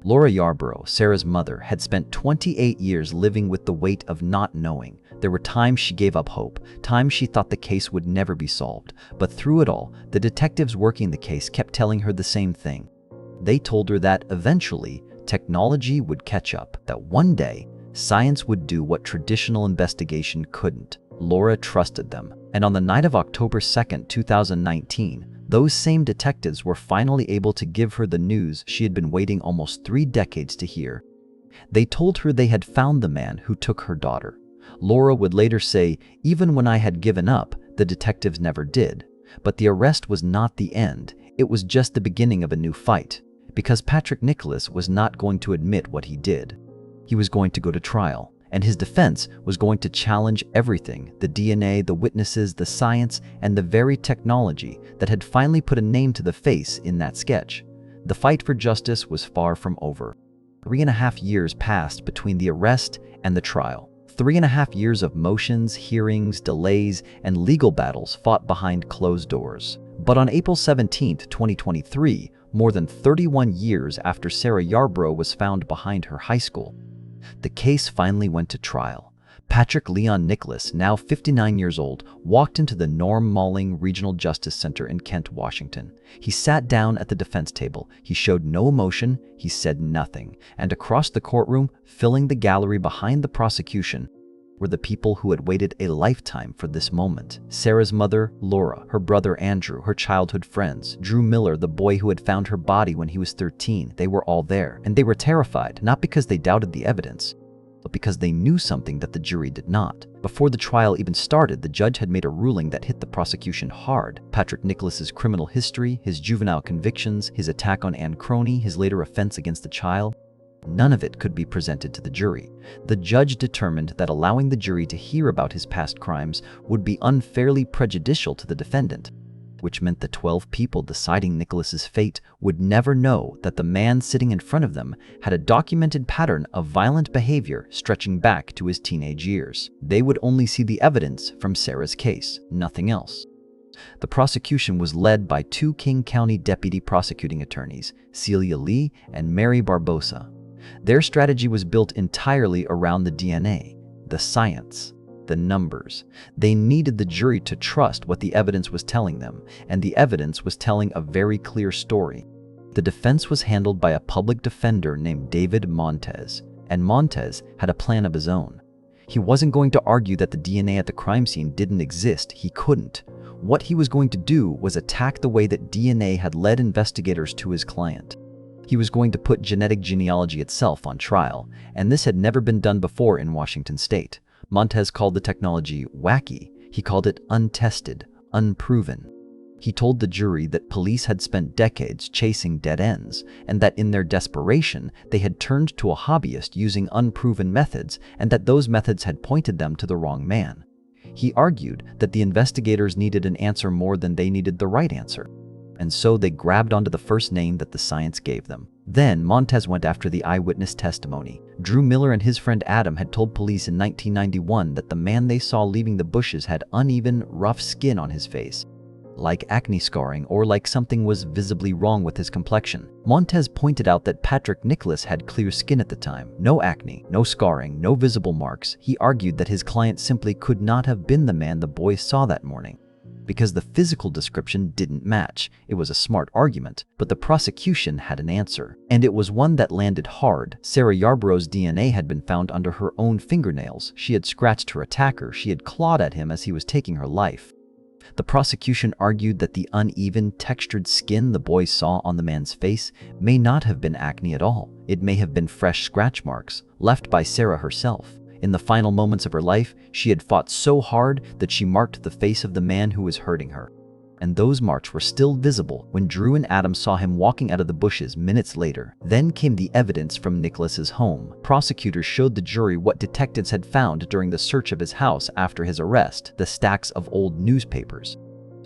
Laura Yarborough, Sarah's mother, had spent 28 years living with the weight of not knowing. There were times she gave up hope, times she thought the case would never be solved. But through it all, the detectives working the case kept telling her the same thing. They told her that eventually, technology would catch up, that one day, science would do what traditional investigation couldn't. Laura trusted them. And on the night of October 2nd, 2019, those same detectives were finally able to give her the news she had been waiting almost 3 decades to hear. They told her they had found the man who took her daughter. Laura would later say, "Even when I had given up, the detectives never did." But the arrest was not the end. It was just the beginning of a new fight, because Patrick Nicholas was not going to admit what he did. He was going to go to trial, and his defense was going to challenge everything: the DNA, the witnesses, the science, and the very technology that had finally put a name to the face in that sketch. The fight for justice was far from over. 3.5 years passed between the arrest and the trial. 3.5 years of motions, hearings, delays, and legal battles fought behind closed doors. But on April 17, 2023, more than 31 years after Sarah Yarborough was found behind her high school, the case finally went to trial. Patrick Leon Nicholas, now 59 years old, walked into the Norm Malling Regional Justice Center in Kent, Washington. He sat down at the defense table. He showed no emotion. He said nothing. And across the courtroom, filling the gallery behind the prosecution, were the people who had waited a lifetime for this moment. Sarah's mother, Laura, her brother Andrew, her childhood friends, Drew Miller, the boy who had found her body when he was 13. They were all there, and they were terrified, not because they doubted the evidence, but because they knew something that the jury did not. Before the trial even started, the judge had made a ruling that hit the prosecution hard. Patrick Nicholas's criminal history, his juvenile convictions, his attack on Ann Croney, his later offense against a child, none of it could be presented to the jury. The judge determined that allowing the jury to hear about his past crimes would be unfairly prejudicial to the defendant, which meant the 12 people deciding Nicholas's fate would never know that the man sitting in front of them had a documented pattern of violent behavior stretching back to his teenage years. They would only see the evidence from Sarah's case, nothing else. The prosecution was led by 2 King County deputy prosecuting attorneys, Celia Lee and Mary Barbosa. Their strategy was built entirely around the DNA, the science, the numbers. They needed the jury to trust what the evidence was telling them, and the evidence was telling a very clear story. The defense was handled by a public defender named David Montez, and Montez had a plan of his own. He wasn't going to argue that the DNA at the crime scene didn't exist. He couldn't. What he was going to do was attack the way that DNA had led investigators to his client. He was going to put genetic genealogy itself on trial, and this had never been done before in Washington state. Montez called the technology wacky. He called it untested, unproven. He told the jury that police had spent decades chasing dead ends, and that in their desperation, they had turned to a hobbyist using unproven methods, and that those methods had pointed them to the wrong man. He argued that the investigators needed an answer more than they needed the right answer, and so they grabbed onto the first name that the science gave them. Then Montez went after the eyewitness testimony. Drew Miller and his friend Adam had told police in 1991 that the man they saw leaving the bushes had uneven, rough skin on his face, like acne scarring or like something was visibly wrong with his complexion. Montez pointed out that Patrick Nicholas had clear skin at the time, no acne, no scarring, no visible marks. He argued that his client simply could not have been the man the boys saw that morning, because the physical description didn't match. It was a smart argument, but the prosecution had an answer, and it was one that landed hard. Sarah Yarborough's DNA had been found under her own fingernails. She had scratched her attacker. She had clawed at him as he was taking her life. The prosecution argued that the uneven, textured skin the boys saw on the man's face may not have been acne at all. It may have been fresh scratch marks left by Sarah herself. In the final moments of her life, she had fought so hard that she marked the face of the man who was hurting her. And those marks were still visible when Drew and Adam saw him walking out of the bushes minutes later. Then came the evidence from Nicholas's home. Prosecutors showed the jury what detectives had found during the search of his house after his arrest: the stacks of old newspapers,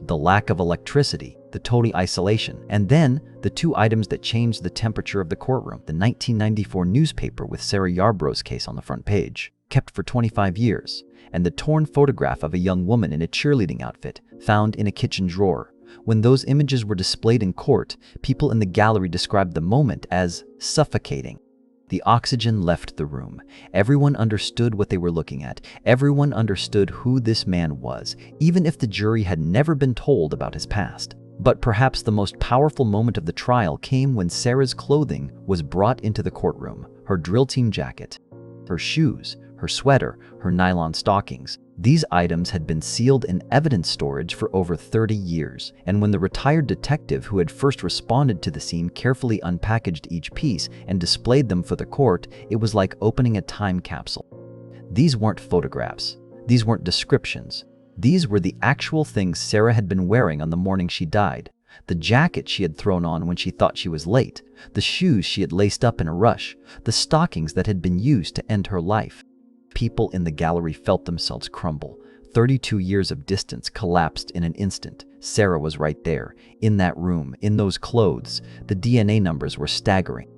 the lack of electricity, the total isolation, and then the 2 items that changed the temperature of the courtroom: the 1994 newspaper with Sarah Yarborough's case on the front page, kept for 25 years, and the torn photograph of a young woman in a cheerleading outfit found in a kitchen drawer. When those images were displayed in court, people in the gallery described the moment as suffocating. The oxygen left the room. Everyone understood what they were looking at. Everyone understood who this man was, even if the jury had never been told about his past. But perhaps the most powerful moment of the trial came when Sarah's clothing was brought into the courtroom: her drill team jacket, her shoes, her sweater, her nylon stockings. These items had been sealed in evidence storage for over 30 years, and when the retired detective who had first responded to the scene carefully unpackaged each piece and displayed them for the court, it was like opening a time capsule. These weren't photographs. These weren't descriptions. These were the actual things Sarah had been wearing on the morning she died. The jacket she had thrown on when she thought she was late, the shoes she had laced up in a rush, the stockings that had been used to end her life. People in the gallery felt themselves crumble. 32 years of distance collapsed in an instant. Sarah was right there, in that room, in those clothes. The DNA numbers were staggering.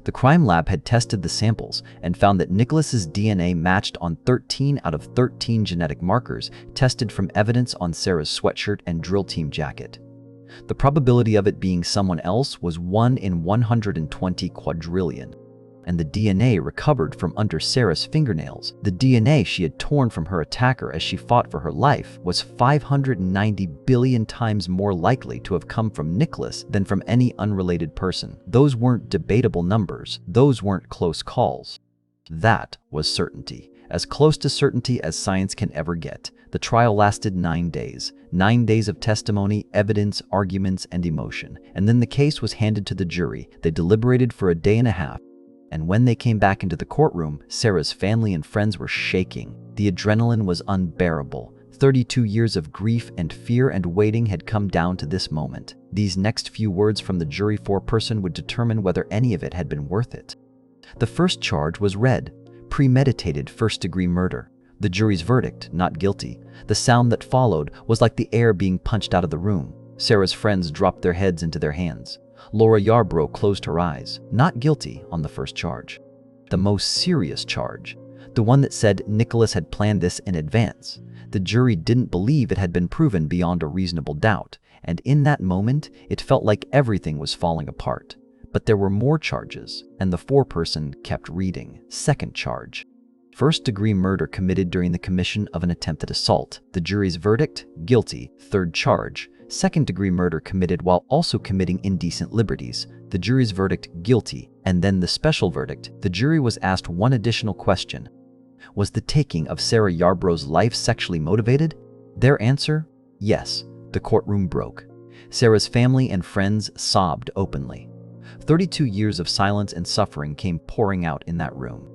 The crime lab had tested the samples and found that Nicholas's DNA matched on 13 out of 13 genetic markers tested from evidence on Sarah's sweatshirt and drill team jacket. The probability of it being someone else was 1 in 120 quadrillion. And the DNA recovered from under Sarah's fingernails, the DNA she had torn from her attacker as she fought for her life, was 590 billion times more likely to have come from Nicholas than from any unrelated person. Those weren't debatable numbers. Those weren't close calls. That was certainty. As close to certainty as science can ever get. The trial lasted 9 days. 9 days of testimony, evidence, arguments, and emotion. And then the case was handed to the jury. They deliberated for a day and a half. And when they came back into the courtroom, Sarah's family and friends were shaking. The adrenaline was unbearable. 32 years of grief and fear and waiting had come down to this moment. These next few words from the jury foreperson would determine whether any of it had been worth it. The first charge was read: premeditated first-degree murder. The jury's verdict, not guilty. The sound that followed was like the air being punched out of the room. Sarah's friends dropped their heads into their hands. Sarah Yarborough closed her eyes. Not guilty on the first charge. The most serious charge. The one that said Nicholas had planned this in advance. The jury didn't believe it had been proven beyond a reasonable doubt, and in that moment, it felt like everything was falling apart. But there were more charges, and the foreperson kept reading. Second charge. First-degree murder committed during the commission of an attempted assault. The jury's verdict, guilty. Third charge. Second-degree murder committed while also committing indecent liberties. The jury's verdict, guilty. And then the special verdict. The jury was asked one additional question. Was the taking of Sarah Yarborough's life sexually motivated? Their answer, yes. The courtroom broke. Sarah's family and friends sobbed openly. 32 years of silence and suffering came pouring out in that room.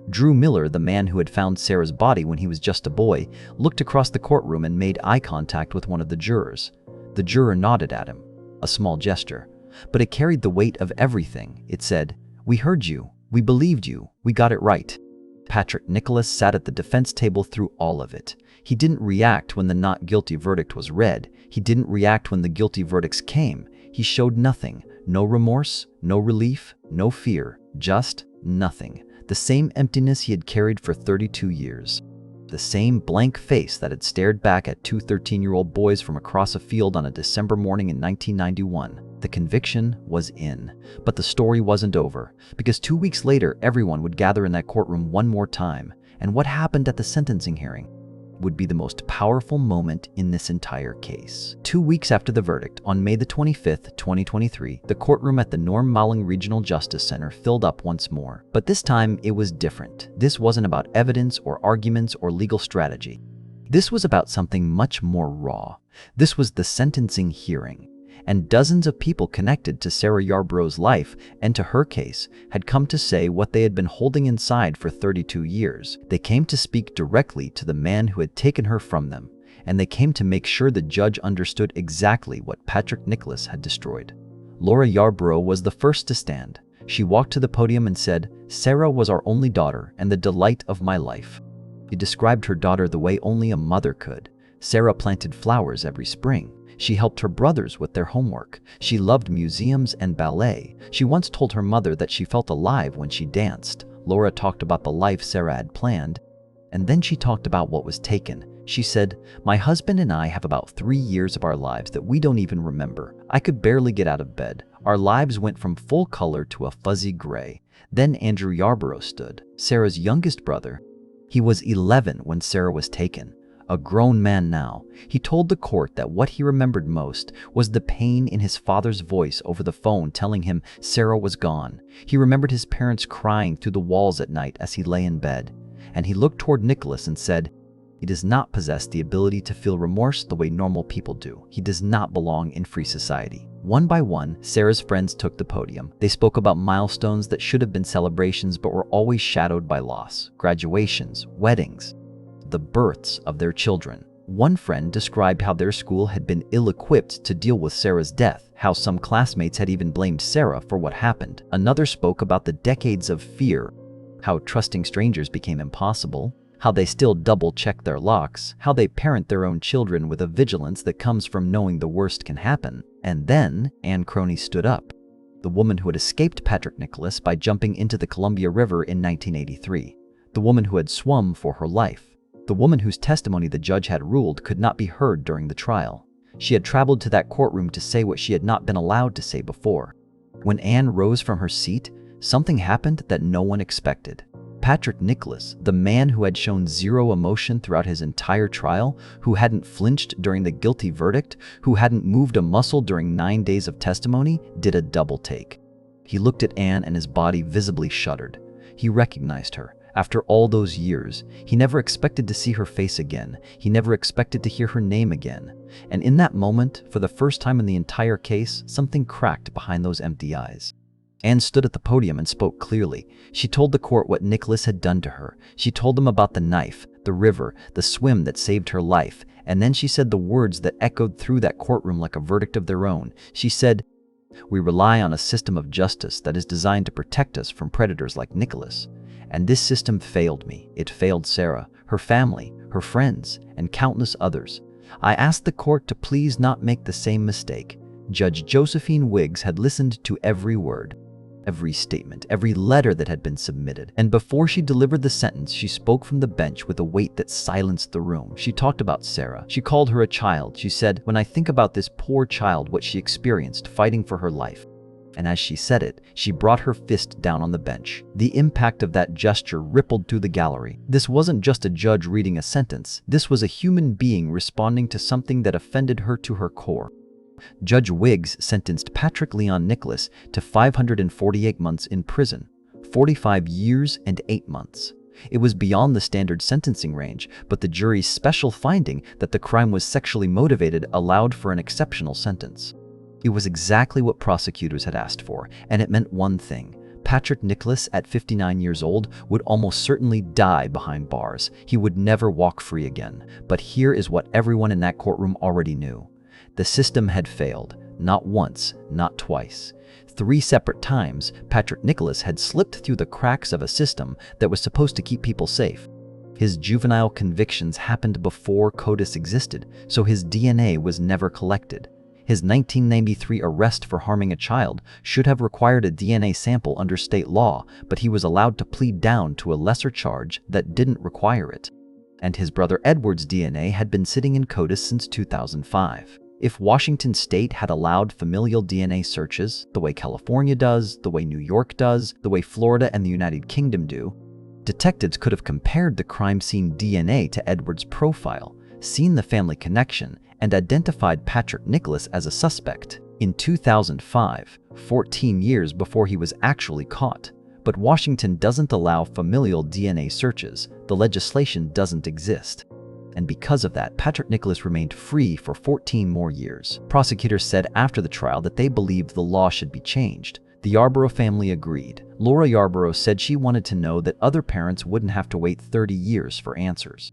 Drew Miller, the man who had found Sarah's body when he was just a boy, looked across the courtroom and made eye contact with one of the jurors. The juror nodded at him, a small gesture, but it carried the weight of everything. It said, "We heard you, we believed you, we got it right." Patrick Nicholas sat at the defense table through all of it. He didn't react when the not guilty verdict was read. He didn't react when the guilty verdicts came. He showed nothing. No remorse, no relief, no fear, just nothing. The same emptiness he had carried for 32 years. The same blank face that had stared back at two 13-year-old boys from across a field on a December morning in 1991. The conviction was in. But the story wasn't over, because 2 weeks later, everyone would gather in that courtroom one more time. And what happened at the sentencing hearing would be the most powerful moment in this entire case. 2 weeks after the verdict, on May the 25th, 2023, the courtroom at the Norm Malling Regional Justice Center filled up once more. But this time, it was different. This wasn't about evidence or arguments or legal strategy. This was about something much more raw. This was the sentencing hearing. And dozens of people connected to Sarah Yarborough's life and to her case had come to say what they had been holding inside for 32 years. They came to speak directly to the man who had taken her from them, and they came to make sure the judge understood exactly what Patrick Nicholas had destroyed. Sarah Yarborough was the first to stand. She walked to the podium and said, "Sarah was our only daughter and the delight of my life." She described her daughter the way only a mother could. Sarah planted flowers every spring. She helped her brothers with their homework. She loved museums and ballet. She once told her mother that she felt alive when she danced. Laura talked about the life Sarah had planned. And then she talked about what was taken. She said, "My husband and I have about 3 years of our lives that we don't even remember. I could barely get out of bed. Our lives went from full color to a fuzzy gray." Then Andrew Yarborough stood, Sarah's youngest brother. He was 11 when Sarah was taken. A grown man now, he told the court that what he remembered most was the pain in his father's voice over the phone telling him Sarah was gone. He remembered his parents crying through the walls at night as he lay in bed. And he looked toward Nicholas and said, "He does not possess the ability to feel remorse the way normal people do. He does not belong in free society." One by one, Sarah's friends took the podium. They spoke about milestones that should have been celebrations but were always shadowed by loss. Graduations, weddings, the births of their children. One friend described how their school had been ill-equipped to deal with Sarah's death, how some classmates had even blamed Sarah for what happened. Another spoke about the decades of fear, how trusting strangers became impossible, how they still double-check their locks, how they parent their own children with a vigilance that comes from knowing the worst can happen. And then Anne Croney stood up, the woman who had escaped Patrick Nicholas by jumping into the Columbia River in 1983, the woman who had swum for her life, the woman whose testimony the judge had ruled could not be heard during the trial. She had traveled to that courtroom to say what she had not been allowed to say before. When Anne rose from her seat, something happened that no one expected. Patrick Nicholas, the man who had shown zero emotion throughout his entire trial, who hadn't flinched during the guilty verdict, who hadn't moved a muscle during 9 days of testimony, did a double take. He looked at Anne and his body visibly shuddered. He recognized her. After all those years, he never expected to see her face again. He never expected to hear her name again. And in that moment, for the first time in the entire case, something cracked behind those empty eyes. Anne stood at the podium and spoke clearly. She told the court what Nicholas had done to her. She told them about the knife, the river, the swim that saved her life. And then she said the words that echoed through that courtroom like a verdict of their own. She said, "We rely on a system of justice that is designed to protect us from predators like Nicholas. And this system failed me. It failed Sarah, her family, her friends, and countless others. I asked the court to please not make the same mistake." Judge Josephine Wiggs had listened to every word, every statement, every letter that had been submitted. And before she delivered the sentence, she spoke from the bench with a weight that silenced the room. She talked about Sarah. She called her a child. She said, "When I think about this poor child, what she experienced fighting for her life." And as she said it, she brought her fist down on the bench. The impact of that gesture rippled through the gallery. This wasn't just a judge reading a sentence. This was a human being responding to something that offended her to her core. Judge Wiggs sentenced Patrick Leon Nicholas to 548 months in prison, 45 years and 8 months. It was beyond the standard sentencing range, but the jury's special finding that the crime was sexually motivated allowed for an exceptional sentence. It was exactly what prosecutors had asked for, and it meant one thing. Patrick Nicholas, at 59 years old, would almost certainly die behind bars. He would never walk free again. But here is what everyone in that courtroom already knew. The system had failed. Not once, not twice. 3 separate times, Patrick Nicholas had slipped through the cracks of a system that was supposed to keep people safe. His juvenile convictions happened before CODIS existed, so his DNA was never collected. His 1993 arrest for harming a child should have required a DNA sample under state law, but he was allowed to plead down to a lesser charge that didn't require it. And his brother Edward's DNA had been sitting in CODIS since 2005. If Washington state had allowed familial DNA searches, the way California does, the way New York does, the way Florida and the United Kingdom do, detectives could have compared the crime scene DNA to Edward's profile, seen the family connection, and identified Patrick Nicholas as a suspect. In 2005, 14 years before he was actually caught. But Washington doesn't allow familial DNA searches. The legislation doesn't exist. And because of that, Patrick Nicholas remained free for 14 more years. Prosecutors said after the trial that they believed the law should be changed. The Yarborough family agreed. Laura Yarborough said she wanted to know that other parents wouldn't have to wait 30 years for answers.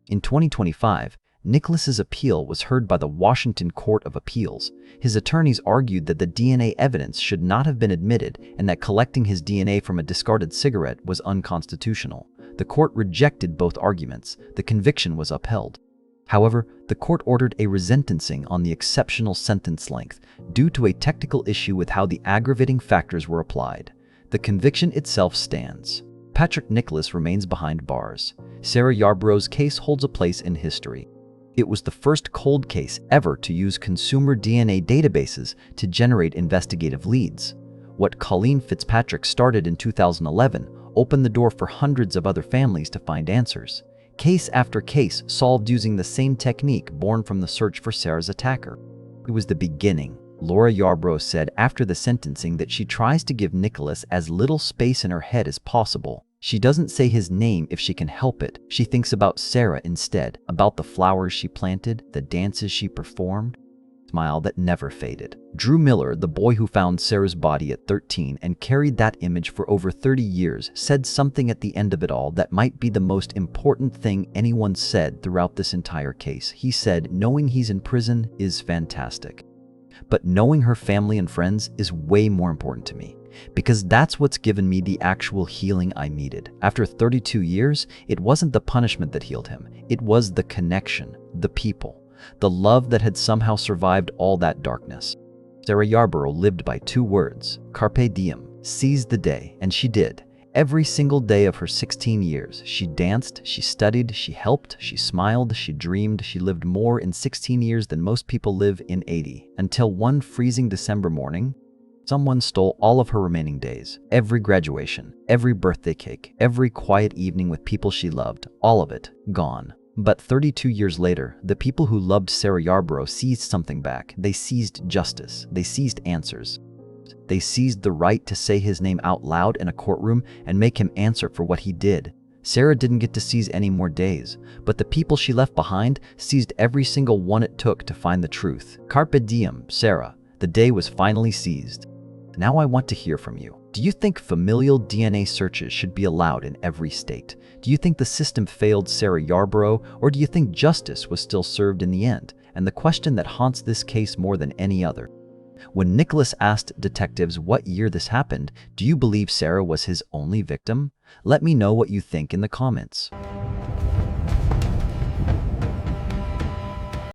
In 2025, Nicholas's appeal was heard by the Washington Court of Appeals. His attorneys argued that the DNA evidence should not have been admitted and that collecting his DNA from a discarded cigarette was unconstitutional. The court rejected both arguments. The conviction was upheld. However, the court ordered a resentencing on the exceptional sentence length due to a technical issue with how the aggravating factors were applied. The conviction itself stands. Patrick Nicholas remains behind bars. Sarah Yarborough's case holds a place in history. It was the first cold case ever to use consumer DNA databases to generate investigative leads. What Colleen Fitzpatrick started in 2011 opened the door for hundreds of other families to find answers. Case after case solved using the same technique born from the search for Sarah's attacker. It was the beginning. Laura Yarborough said after the sentencing that she tries to give Nicholas as little space in her head as possible. She doesn't say his name if she can help it. She thinks about Sarah instead, about the flowers she planted, the dances she performed. smile that never faded. Drew Miller, the boy who found Sarah's body at 13 and carried that image for over 30 years, said something at the end of it all that might be the most important thing anyone said throughout this entire case. He said, "Knowing he's in prison is fantastic, but knowing her family and friends is way more important to me, because that's what's given me the actual healing I needed." After 32 years, it wasn't the punishment that healed him. It was the connection, the people, the love that had somehow survived all that darkness. Sarah Yarborough lived by 2 words: carpe diem, seize the day, and she did. Every single day of her 16 years, she danced, she studied, she helped, she smiled, she dreamed. She lived more in 16 years than most people live in 80, until one freezing December morning, someone stole all of her remaining days. Every graduation, every birthday cake, every quiet evening with people she loved, all of it gone. But 32 years later, the people who loved Sarah Yarborough seized something back. They seized justice. They seized answers. They seized the right to say his name out loud in a courtroom and make him answer for what he did. Sarah didn't get to seize any more days, but the people she left behind seized every single one it took to find the truth. Carpe diem, Sarah. The day was finally seized. Now I want to hear from you. Do you think familial DNA searches should be allowed in every state? Do you think the system failed Sarah Yarborough, or do you think justice was still served in the end? And the question that haunts this case more than any other: when Nicholas asked detectives what year this happened, do you believe Sarah was his only victim? Let me know what you think in the comments.